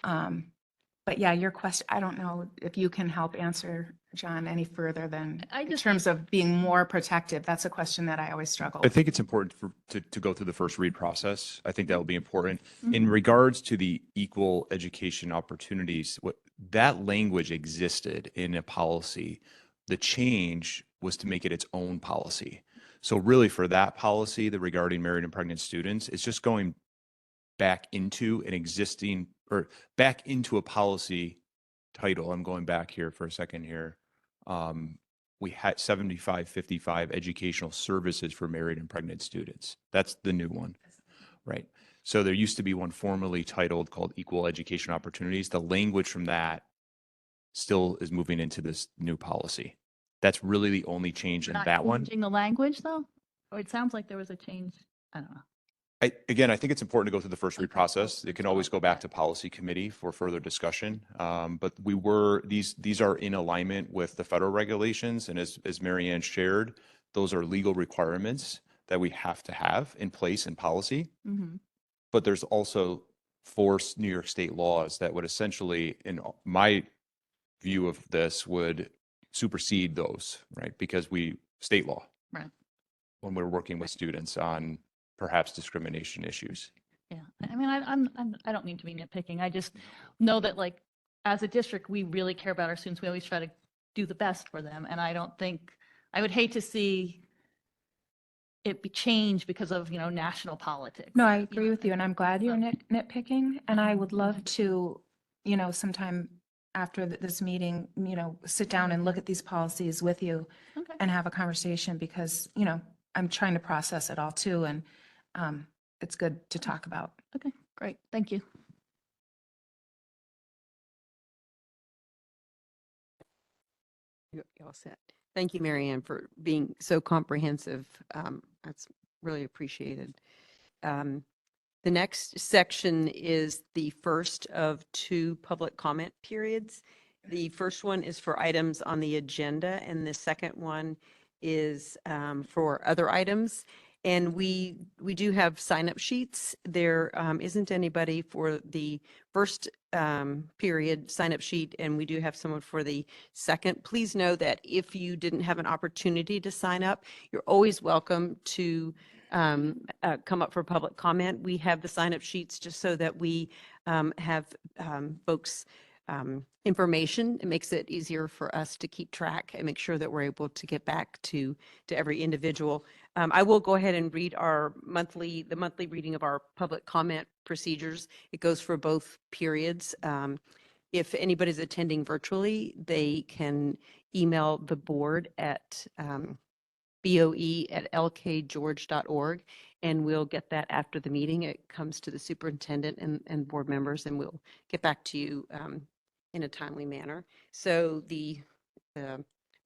But yeah, your question, I don't know if you can help answer, John, any further than I in just terms of being more protective. That's a question that I always struggle I with. think it's important to go through the first read process. I think that will be important. Mm-hmm. In regards to the equal education opportunities, what that language existed in a policy. The change was to make it its own policy. So really for that policy, the regarding married and pregnant students, it's just going back into an existing or back into a policy title. I'm going back here for a second here. We had 7555 educational services for married and pregnant students. That's the new one, right? So there used to be one formerly titled called Equal Education Opportunities. The language from that still is moving into this new policy. That's really the only change in Not that one. changing the language though? Or it sounds like there was a change. I don't know. Again, I think it's important to go through the first read Okay. process. It can always go back to policy committee for further discussion. But these are in alignment with the federal regulations. And as Mary Ann shared, those are legal requirements that we have to have in place in policy. Mhm. But there's also force New York state laws that would essentially, in my view of this, would supersede those, right? Because state law. Right. When we're working with students on perhaps discrimination issues. Yeah. I mean, I don't mean to be nitpicking. I just know that like, as a district, we really care about our students. We always try to do the best for them. And I don't think, I would hate to see it be changed because of, national politics. No, I agree with you, and I'm glad you're nitpicking, and I would love to, sometime after this meeting, sit down and look at these policies with you Okay. and have a conversation because, I'm trying to process it all too, and it's good to talk about. Okay, great. Thank you. You're all set. Thank you, Mary Ann, for being so comprehensive. That's really appreciated. The next section is the first of two public comment periods. The first one is for items on the agenda, and the second one is for other items. And we do have sign-up sheets. There isn't anybody for the first period sign-up sheet, and we do have someone for the second. Please know that if you didn't have an opportunity to sign up, you're always welcome to come up for public comment. We have the sign-up sheets just so that we have folks' information. It makes it easier for us to keep track and make sure that we're able to get back to every individual. I will go ahead and read the monthly reading of our public comment procedures. It goes for both periods. If anybody's attending virtually, they can email the board at boe@lkgeorge.org, and we'll get that after the meeting. It comes to the superintendent and board members, and we'll get back to you in a timely manner. So the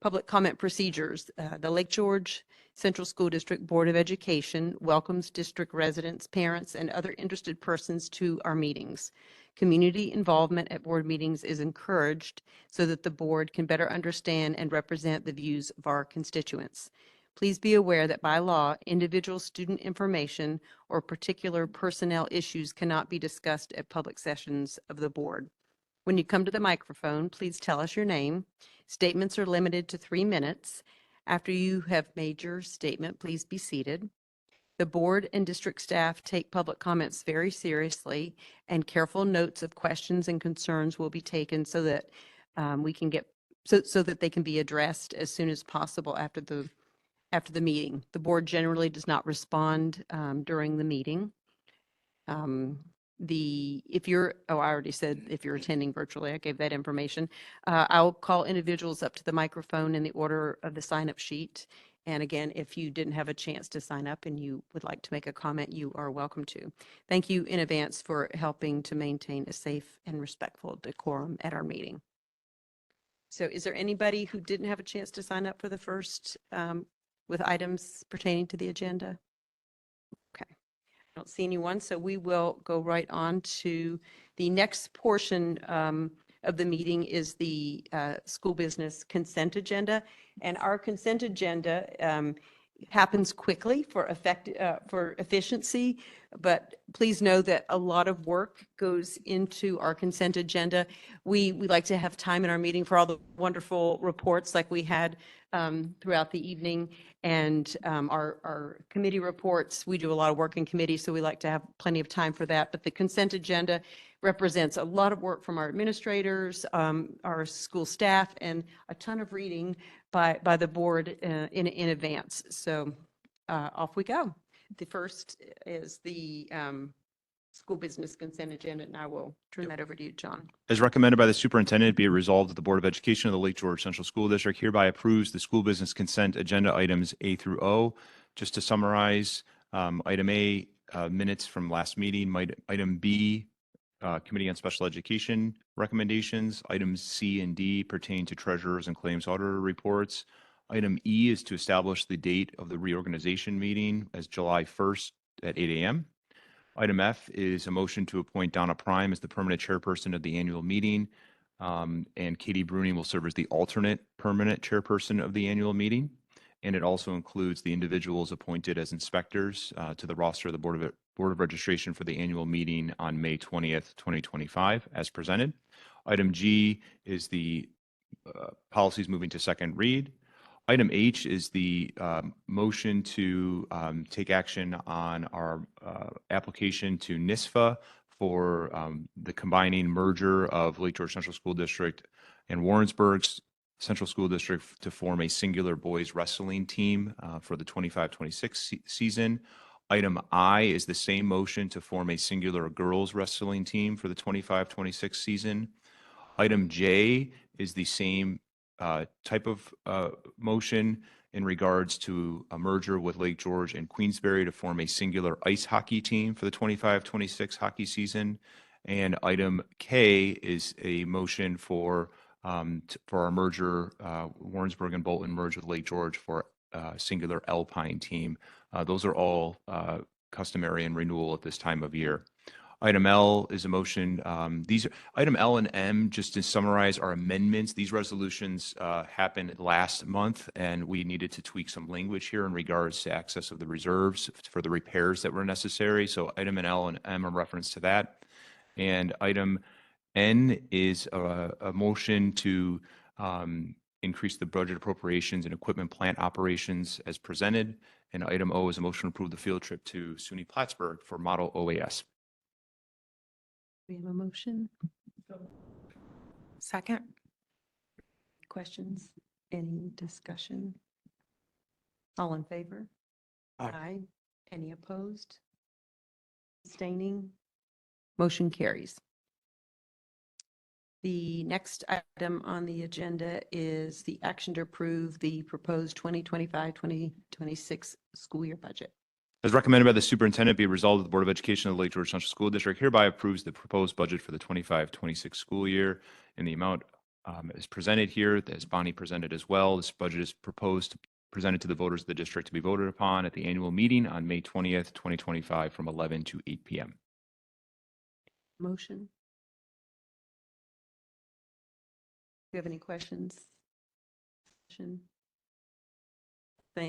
public comment procedures, the Lake George Central School District Board of Education welcomes district residents, parents, and other interested persons to our meetings. Community involvement at board meetings is encouraged so that the board can better understand and represent the views of our constituents. Please be aware that by law, individual student information or particular personnel issues cannot be discussed at public sessions of the board. When you come to the microphone, please tell us your name. Statements are limited to 3 minutes. After you have made your statement, please be seated. The board and district staff take public comments very seriously, and careful notes of questions and concerns will be taken so that we can get so that they can be addressed as soon as possible after the meeting. The board generally does not respond during the meeting. If you're, I already said if you're attending virtually, I gave that information. I'll call individuals up to the microphone in the order of the sign-up sheet. And again, if you didn't have a chance to sign up and you would like to make a comment, you are welcome to. Thank you in advance for helping to maintain a safe and respectful decorum at our meeting. So is there anybody who didn't have a chance to sign up for the first with items pertaining to the agenda? Okay. I don't see anyone, so we will go right on to the next portion of the meeting is the school business consent agenda. And our consent agenda happens quickly for efficiency, but please know that a lot of work goes into our consent agenda. We like to have time in our meeting for all the wonderful reports like we had throughout the evening, and our committee reports. We do a lot of work in committee, so we like to have plenty of time for that. But the consent agenda represents a lot of work from our administrators, our school staff, and a ton of reading by the board in advance. So off we go. The first is the school business consent agenda, and I will turn that over to you, John. As recommended by the superintendent, be it resolved that the Board of Education of the Lake George Central School District hereby approves the school business consent agenda items A through O. Just to summarize, item A, minutes from last meeting. Item B, Committee on Special Education recommendations. Items C and D pertain to treasurers and claims auditor reports. Item E is to establish the date of the reorganization meeting as July 1st at 8 a.m. Item F is a motion to appoint Donna Prime as the permanent chairperson of the annual meeting, and Katie Bruning will serve as the alternate permanent chairperson of the annual meeting. And it also includes the individuals appointed as inspectors to the roster of the Board of Registration for the annual meeting on May 20th, 2025, as presented. Item G is the policies moving to second read. Item H is the motion to take action on our application to NISFA for the combining merger of Lake George Central School District and Warrensburg Central School District to form a singular boys wrestling team for the 25-26 season. Item I is the same motion to form a singular girls wrestling team for the 25-26 season. Item J is the same type of motion in regards to a merger with Lake George and Queensbury to form a singular ice hockey team for the 25-26 hockey season. And item K is a motion for our merger, Warrensburg and Bolton merge with Lake George for a singular Alpine team. Those are all customary and renewal at this time of year. Item L is a motion. Item L and M, just to summarize, are amendments. These resolutions happened last month, and we needed to tweak some language here in regards to access of the reserves for the repairs that were necessary. So item L and M are reference to that. And item N is a motion to increase the budget appropriations and equipment plant operations as presented. And item O is a motion to approve the field trip to SUNY Plattsburgh for Model OAS. We have a motion. Second. Questions? Any discussion? All in favor? Aye. Any opposed? Abstaining? Motion carries. The next item on the agenda is the action to approve the proposed 2025-2026 school year budget. As recommended by the superintendent, be resolved that the Board of Education of the Lake George Central School District hereby approves the proposed budget for the 25-26 school year in the amount as presented here, as Bonnie presented as well. This budget is presented to the voters of the district to be voted upon at the annual meeting on May 20th, 2025 from 11 to 8 p.m. Motion? you have any questions?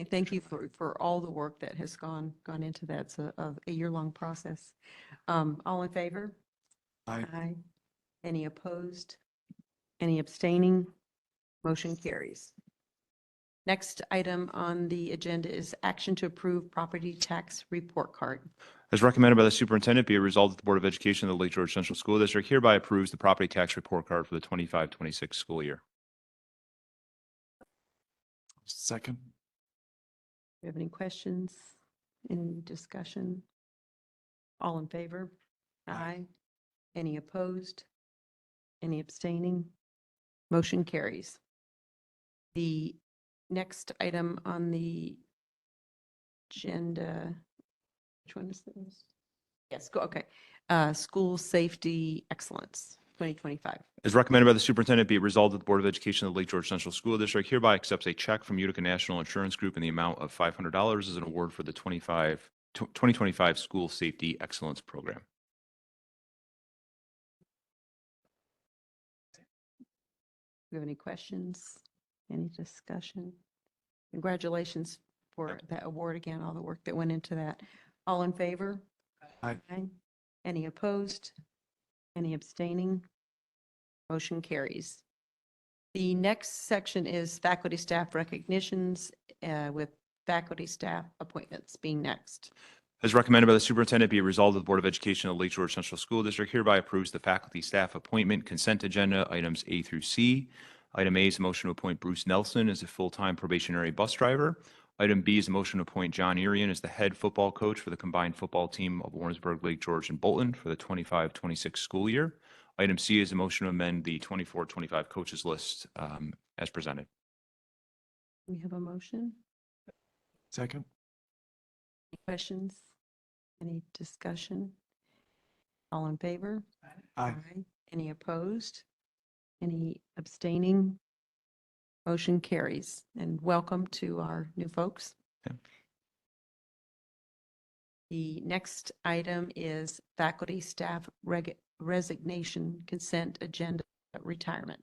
Thank you for all the work that has gone into that. It's a year-long process. All in favor? Aye. Aye. Any opposed? Any abstaining? Motion carries. Next item on the agenda is action to approve property tax report card. As recommended by the superintendent, be it resolved that the Board of Education of the Lake George Central School District hereby approves the property tax report card for the 25-26 school year. Second. Do you have any questions? Any discussion? All in favor? Aye. Any opposed? Any abstaining? Motion carries. The next item on the agenda, which one is this? Yes, go, okay. School Safety Excellence, 2025. As recommended by the superintendent, be it resolved that the Board of Education of the Lake George Central School District hereby accepts a check from Utica National Insurance Group in the amount of $500 as an award for the 2025 School Safety Excellence Program. Do you have any questions? Any discussion? Congratulations for that award again, all the work that went into that. All in favor? Aye. Any opposed? Any abstaining? Motion carries. The next section is faculty staff recognitions with faculty staff appointments being next. As recommended by the superintendent, be it resolved that the Board of Education of the Lake George Central School District hereby approves the faculty staff appointment consent agenda items A through C. Item A is a motion to appoint Bruce Nelson as a full-time probationary bus driver. Item B is a motion to appoint John Urian as the head football coach for the combined football team of Warrensburg, Lake George, and Bolton for the 25-26 school year. Item C is a motion to amend the 24-25 coaches list as presented. We have a motion. Second. Any questions? Any discussion? All in favor? Aye. Any opposed? Any abstaining? Motion carries. And welcome to our new folks. Yeah. The next item is faculty staff resignation consent agenda retirement.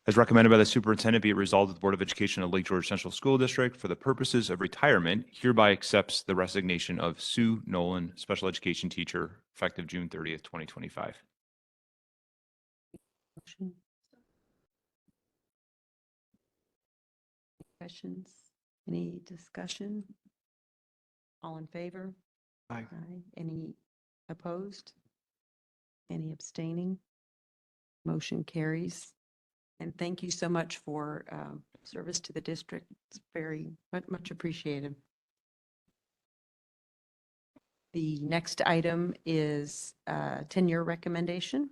As recommended by the superintendent, be it resolved that the Board of Education of Lake George Central School District, for the purposes of retirement, hereby accepts the resignation of Sue Nolan, special education teacher, effective June 30th, 2025. Motion. Questions? Any discussion? All in favor? Aye. Any opposed? Any abstaining? Motion carries. And thank you so much for service to the district. It's very much appreciated. The next item is tenure recommendation.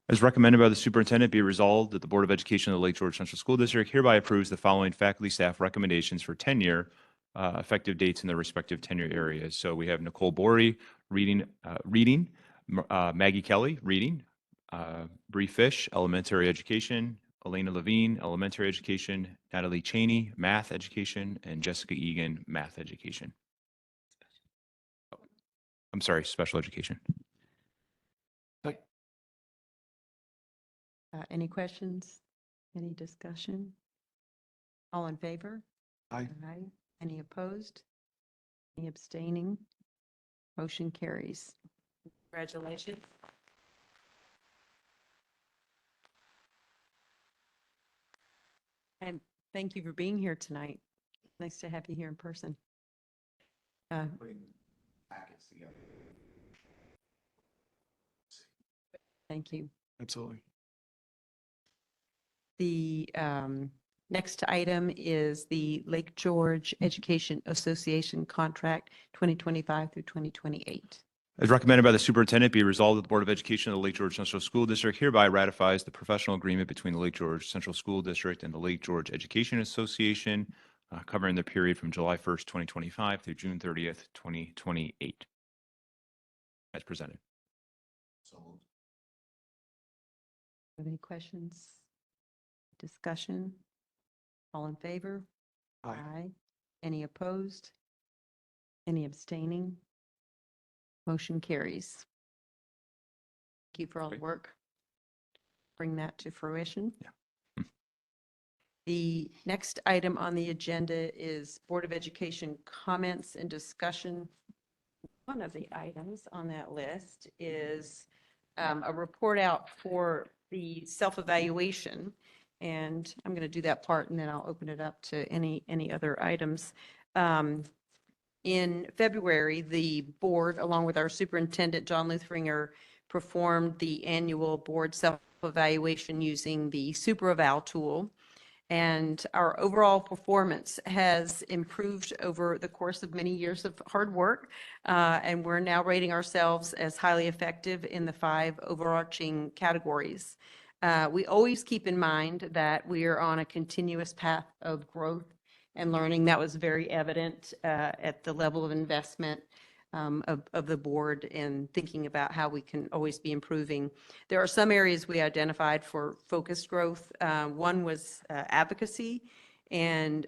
As recommended by the superintendent, be resolved that the Board of Education of the Lake George Central School District hereby approves the following faculty staff recommendations for tenure, effective dates in their respective tenure areas. So we have Nicole Borey, reading, Maggie Kelly, reading, Bree Fish, elementary education, Elena Levine, elementary education, Natalie Cheney, math education, and Jessica Egan, math education. I'm sorry, special education. Any questions? Any discussion? All in favor? Aye. Any opposed? Any abstaining? Motion carries. Congratulations. And thank you for being here tonight. Nice to have you here in person. Thank you. Absolutely. The next item is the Lake George Education Association contract 2025 through 2028. As recommended by the superintendent, be resolved that the Board of Education of the Lake George Central School District hereby ratifies the professional agreement between the Lake George Central School District and the Lake George Education Association covering the period from July 1st, 2025 through June 30th, 2028. As presented. Have any questions? Discussion? All in favor? Aye. Any opposed? Any abstaining? Motion carries. Thank you for all the Great. work. Bring that to fruition. Yeah. The next item on the agenda is Board of Education comments and discussion. One of the items on that list is a report out for the self-evaluation. And I'm going to do that part and then I'll open it up to any other items. In February, the board, along with our superintendent, John Luthringer, performed the annual board self-evaluation using the SuperEval tool. And our overall performance has improved over the course of many years of hard work. And we're now rating ourselves as highly effective in the 5 overarching categories. We always keep in mind that we are on a continuous path of growth and learning. That was very evident at the level of investment of the board and thinking about how we can always be improving. There are some areas we identified for focused growth. One was advocacy, and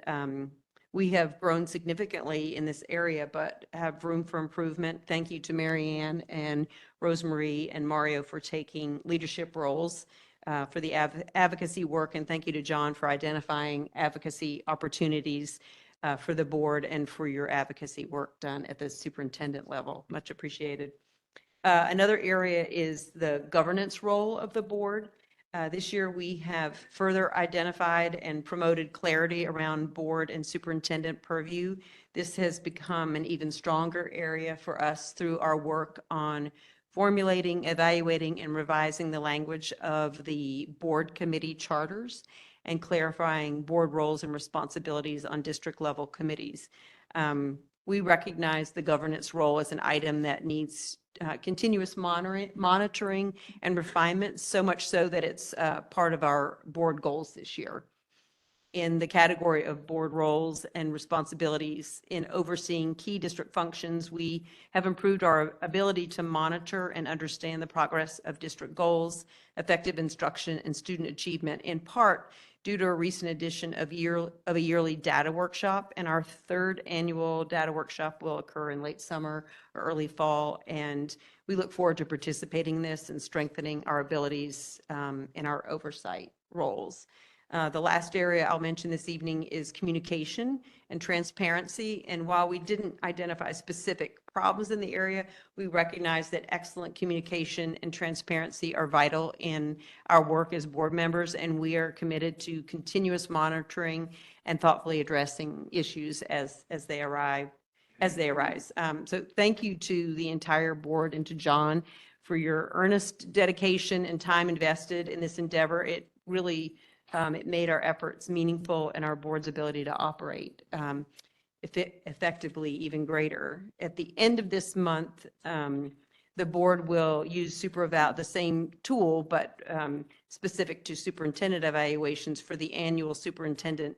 we have grown significantly in this area, but have room for improvement. Thank you to Marianne and Rosemarie and Mario for taking leadership roles for the advocacy work, and thank you to John for identifying advocacy opportunities for the board and for your advocacy work done at the superintendent level. Much appreciated. Another area is the governance role of the board. This year, we have further identified and promoted clarity around board and superintendent purview. This has become an even stronger area for us through our work on formulating, evaluating, and revising the language of the board committee charters and clarifying board roles and responsibilities on district level committees. We recognize the governance role as an item that needs continuous monitoring and refinement, so much so that it's part of our board goals this year. In the category of board roles and responsibilities in overseeing key district functions, we have improved our ability to monitor and understand the progress of district goals, effective instruction, and student achievement, in part due to a recent edition of a yearly data workshop. And our 3rd annual data workshop will occur in late summer or early fall. And we look forward to participating in this and strengthening our abilities in our oversight roles. The last area I'll mention this evening is communication and transparency. And while we didn't identify specific problems in the area, we recognize that excellent communication and transparency are vital in our work as board members, and we are committed to continuous monitoring and thoughtfully addressing issues as they arise. So thank you to the entire board and to John for your earnest dedication and time invested in this endeavor. It really it made our efforts meaningful and our board's ability to operate effectively even greater. At the end of this month, the board will use SuperEval, the same tool, but specific to superintendent evaluations for the annual superintendent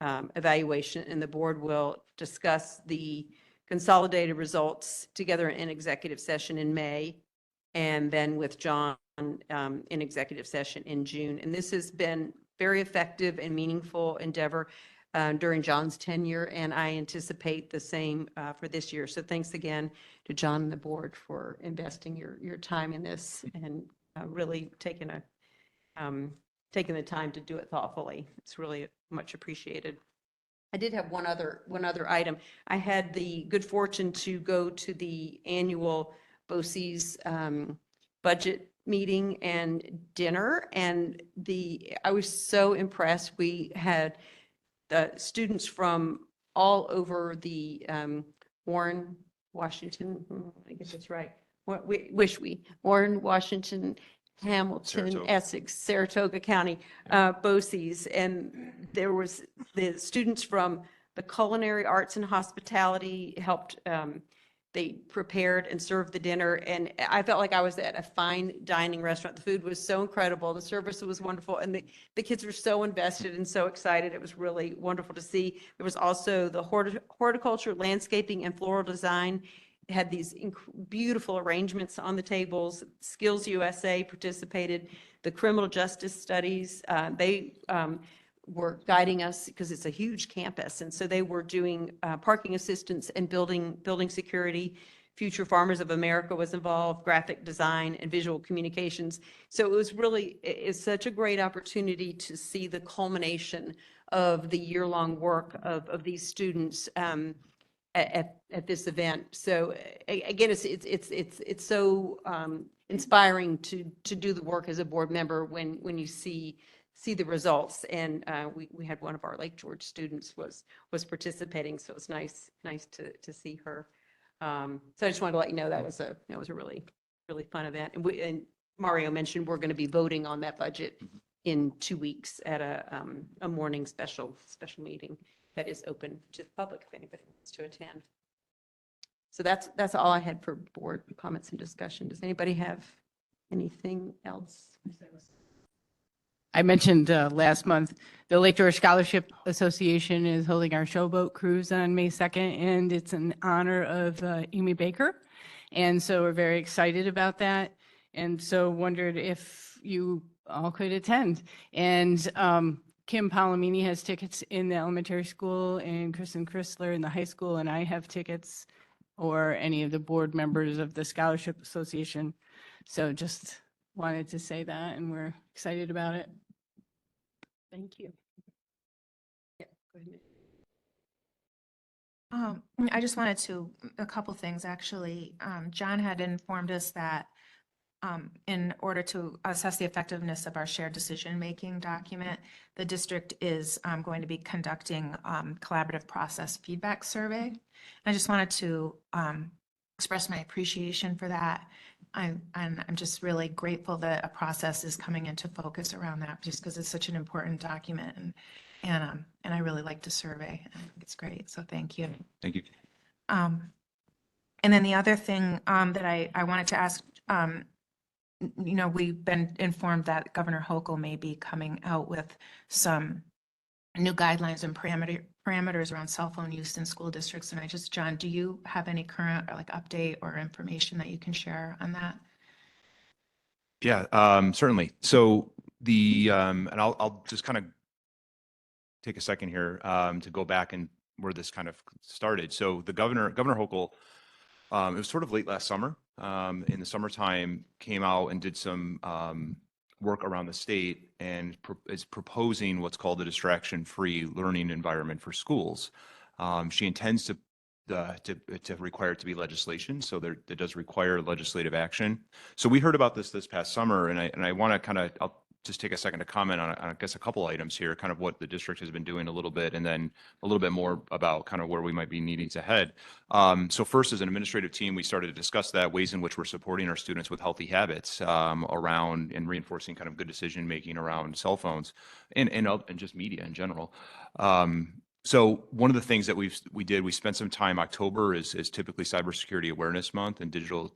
evaluation. And the board will discuss the consolidated results together in executive session in May, and then with John in executive session in June. And this has been very effective and meaningful endeavor during John's tenure, and I anticipate the same for this year. So thanks again to John and the board for investing your time in this and really taking the time to do it thoughtfully. It's really much appreciated. I did have one other item. I had the good fortune to go to the annual BOCES budget meeting and dinner, and I was so impressed. We had students from all over the Warren, Washington, I guess that's right. Warren, Washington, Hamilton, Saratoga. Essex, Saratoga County, BOCES, and there was the students from the culinary arts and hospitality helped. They prepared and served the dinner, and I felt like I was at a fine dining restaurant. The food was so incredible. The service was wonderful, and the kids were so invested and so excited. It was really wonderful to see. There was also the horticulture, landscaping, and floral design. It had these beautiful arrangements on the tables. Skills USA participated. The criminal justice studies, they were guiding us because it's a huge campus. And so they were doing parking assistance and building security. Future Farmers of America was involved, graphic design and visual communications. So it was really, it's such a great opportunity to see the culmination of the year-long work of these students at this event. So again, it's so inspiring to do the work as a board member when you see the results. And we had one of our Lake George students was participating, so it was nice to see her. So I just wanted to let you know that was a really fun event. And Mario mentioned we're going to be voting on that budget in 2 weeks at a morning special meeting that is open to the public if anybody wants to attend. So that's all I had for board comments and discussion. Does anybody have anything else? I mentioned last month, the Lake George Scholarship Association is holding our showboat cruise on May 2nd, and it's in honor of Amy Baker. And so we're very excited about that. And so wondered if you all could attend. And Kim Palomini has tickets in the elementary school, and Kristen Chrysler in the high school, and I have tickets, or any of the board members of the Scholarship Association. So just wanted to say that, and we're excited about it. Thank you. Yeah, go ahead. I just wanted to, a couple things actually. John had informed us that in order to assess the effectiveness of our shared decision-making document, the district is going to be conducting collaborative process feedback survey. I just wanted to express my appreciation for that. I'm just really grateful that a process is coming into focus around that, just because it's such an important document, and I really like to survey. I think it's great, so thank you. Thank you. And then the other thing that I wanted to ask, we've been informed that Governor Hochul may be coming out with some new guidelines and parameters around cell phone use in school districts. And John, do you have any current update or information that you can share on that? Yeah, certainly. So and I'll just kind of take a second here to go back and where this kind of started. So the Governor Hochul, it was sort of late last summer, in the summertime, came out and did some work around the state and is proposing what's called a distraction-free learning environment for schools. She intends to require it to be legislation, so there does require legislative action. So we heard about this past summer, and I want to kind of, I'll just take a second to comment on, I guess, a couple items here, kind of what the district has been doing a little bit, and then a little bit more about kind of where we might be needing to head. So first, as an administrative team, we started to discuss ways in which we're supporting our students with healthy habits around and reinforcing kind of good decision-making around cell phones and just media in general. So one of the things that we spent some time. October is typically Cybersecurity Awareness Month and digital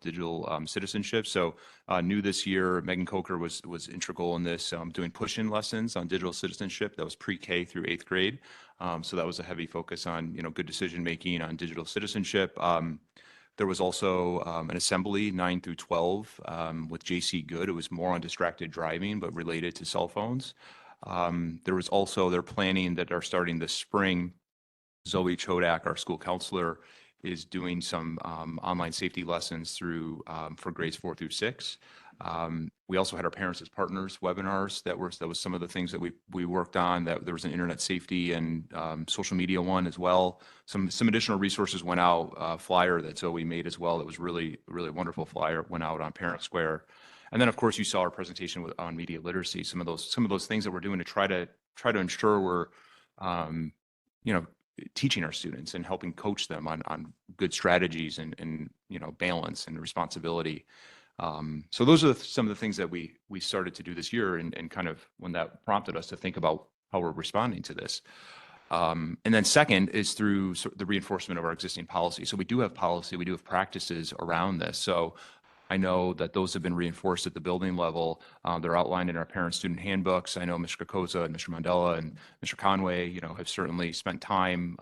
citizenship. So new this year, Megan Coker was integral in this, doing push-in lessons on digital citizenship. That was pre-K through 8th grade. So that was a heavy focus on good decision making on digital citizenship. There was also an assembly 9 through 12 with JC Good. It was more on distracted driving, but related to cell phones. There was also, they're planning that are starting this spring. Zoe Chodak, our school counselor, is doing some online safety lessons for grades 4 through 6. We also had our Parents as Partners webinars. That was some of the things that we worked on. That there was an internet safety and social media one as well. Some additional resources went out. Flyer that Zoe made as well. That was really wonderful flyer went out on Parent Square. And then, of course, you saw our presentation on media literacy. Some of those things that we're doing to try to ensure we're, teaching our students and helping coach them on good strategies and balance and responsibility. So those are some of the things that we started to do this year, and kind of when that prompted us to think about how we're responding to this. And then second is through the reinforcement of our existing policy. So we do have policy, we do have practices around this. So I know that those have been reinforced at the building level. They're outlined in our parent-student handbooks. I know Mr. Kokoza and Mr. Mandela and Mr. Conway, have certainly spent time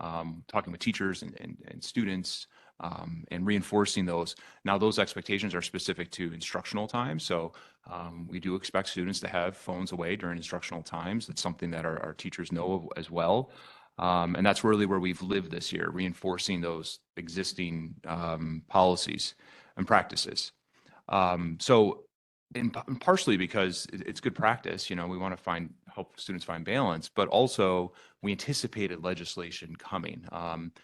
talking with teachers and students and reinforcing those. Now, those expectations are specific to instructional time. So we do expect students to have phones away during instructional times. It's something that our teachers know as well. And that's really where we've lived this year, reinforcing those existing policies and practices. So and partially because it's good practice, you know, we want to help students find balance, but also we anticipated legislation coming.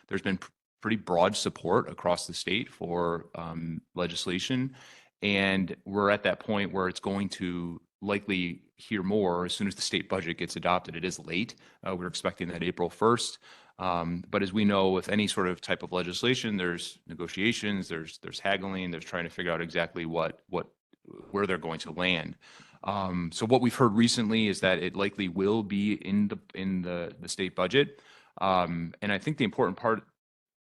There's been pretty broad support across the state for legislation, and we're at that point where it's going to likely hear more as soon as the state budget gets adopted. It is late. We're expecting that April 1st. But as we know, with any sort of type of legislation, there's negotiations, there's haggling, there's trying to figure out exactly where they're going to land. So what we've heard recently is that it likely will be in the state budget. And I think the important part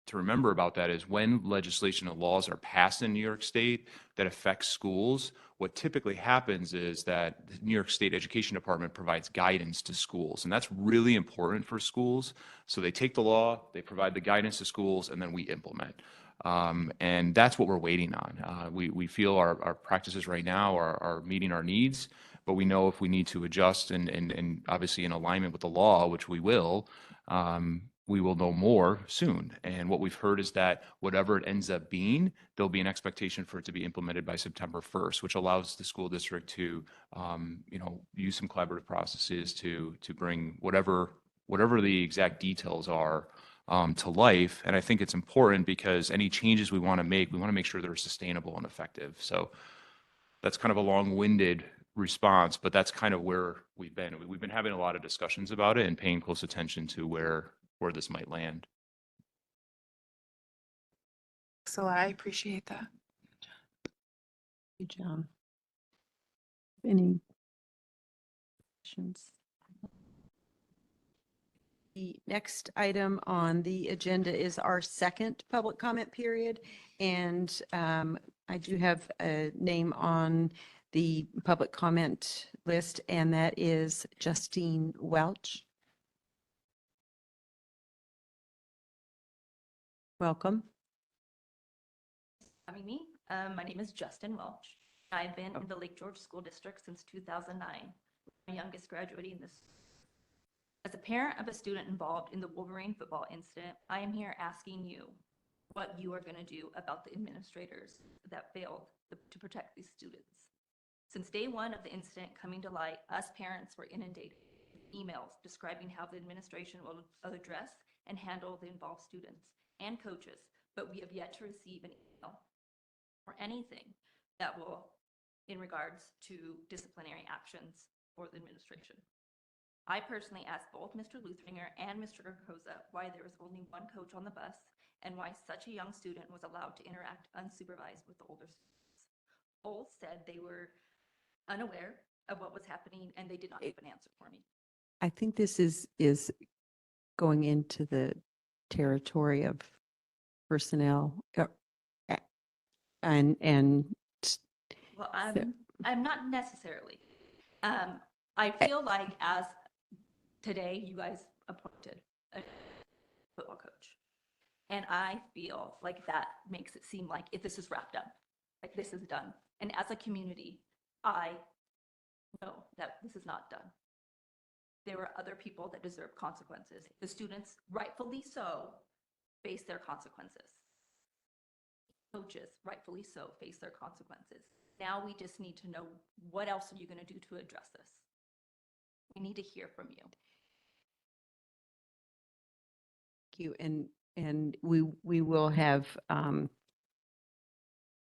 to remember about that is when legislation and laws are passed in New York State that affect schools, what typically happens is that the New York State Education Department provides guidance to schools. And that's really important for schools. So they take the law, they provide the guidance to schools, and then we implement. And that's what we're waiting on. We feel our practices right now are meeting our needs, but we know if we need to adjust and obviously in alignment with the law, which we will know more soon. And what we've heard is that whatever it ends up being, there'll be an expectation for it to be implemented by September 1st, which allows the school district to, use some collaborative processes to bring whatever the exact details are to life. And I think it's important because any changes we want to make sure they're sustainable and effective. So that's kind of a long-winded response, but that's kind of where we've been. We've been having a lot of discussions about it and paying close attention to where this might land. So I appreciate that. Good job. Any questions? The next item on the agenda is our second public comment period. And I do have a name on the public comment list, and that is Justine Welch. Welcome. Having me. My name is Justin Welch. I've been in the Lake George School District since 2009. My youngest graduating this. As a parent of a student involved in the Wolverine football incident, I am here asking you what you are going to do about the administrators that failed to protect these students. Since day one of the incident coming to light, us parents were inundated with emails describing how the administration will address and handle the involved students and coaches, but we have yet to receive an email or anything that will in regards to disciplinary actions for the administration. I personally asked both Mr. Luthringer and Mr. Garcoza why there was only one coach on the bus and why such a young student was allowed to interact unsupervised with the older students. Both said they were unaware of what was happening and they did not have an answer for me. I think this is going into the territory of personnel and Well, I'm not necessarily. I feel like as today you guys appointed a football coach, and I feel like that makes it seem like if this is wrapped up, like this is done. And as a community, I know that this is not done. There are other people that deserve consequences. The students, rightfully so, face their consequences. Coaches, rightfully so, face their consequences. Now we just need to know what else are you going to do to address this? We need to hear from you. you and we will have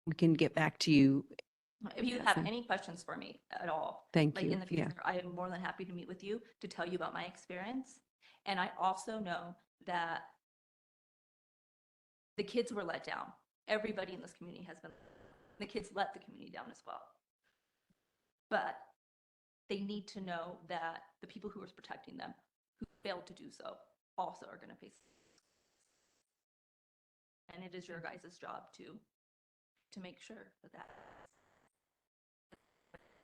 we can get back to you. If you have any questions for me at all, Thank like you. in the future, I am more than happy to meet with you to tell you about my experience. And I also know that the kids were let down. Everybody in this community has been, the kids let the community down as well. But they need to know that the people who are protecting them, who failed to do so, also are going to face. And it is your guys' job to make sure that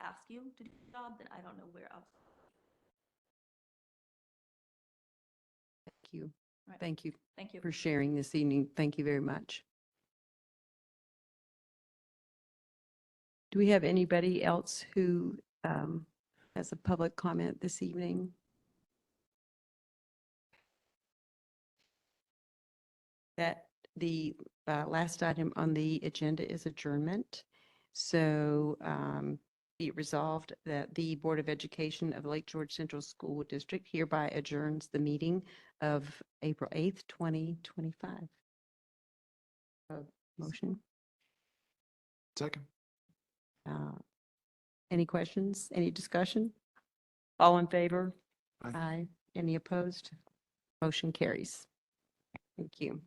ask you to do the job, then I don't know where else. Thank you. Right. Thank you Thank you. for sharing this evening. Thank you very much. Do we have anybody else who has a public comment this evening? That the last item on the agenda is adjournment. So be it resolved that the Board of Education of Lake George Central School District hereby adjourns the meeting of April 8th, 2025. Motion? Second. Any questions? Any discussion? All in favor? Aye. Aye. Any opposed? Motion carries. Thank you.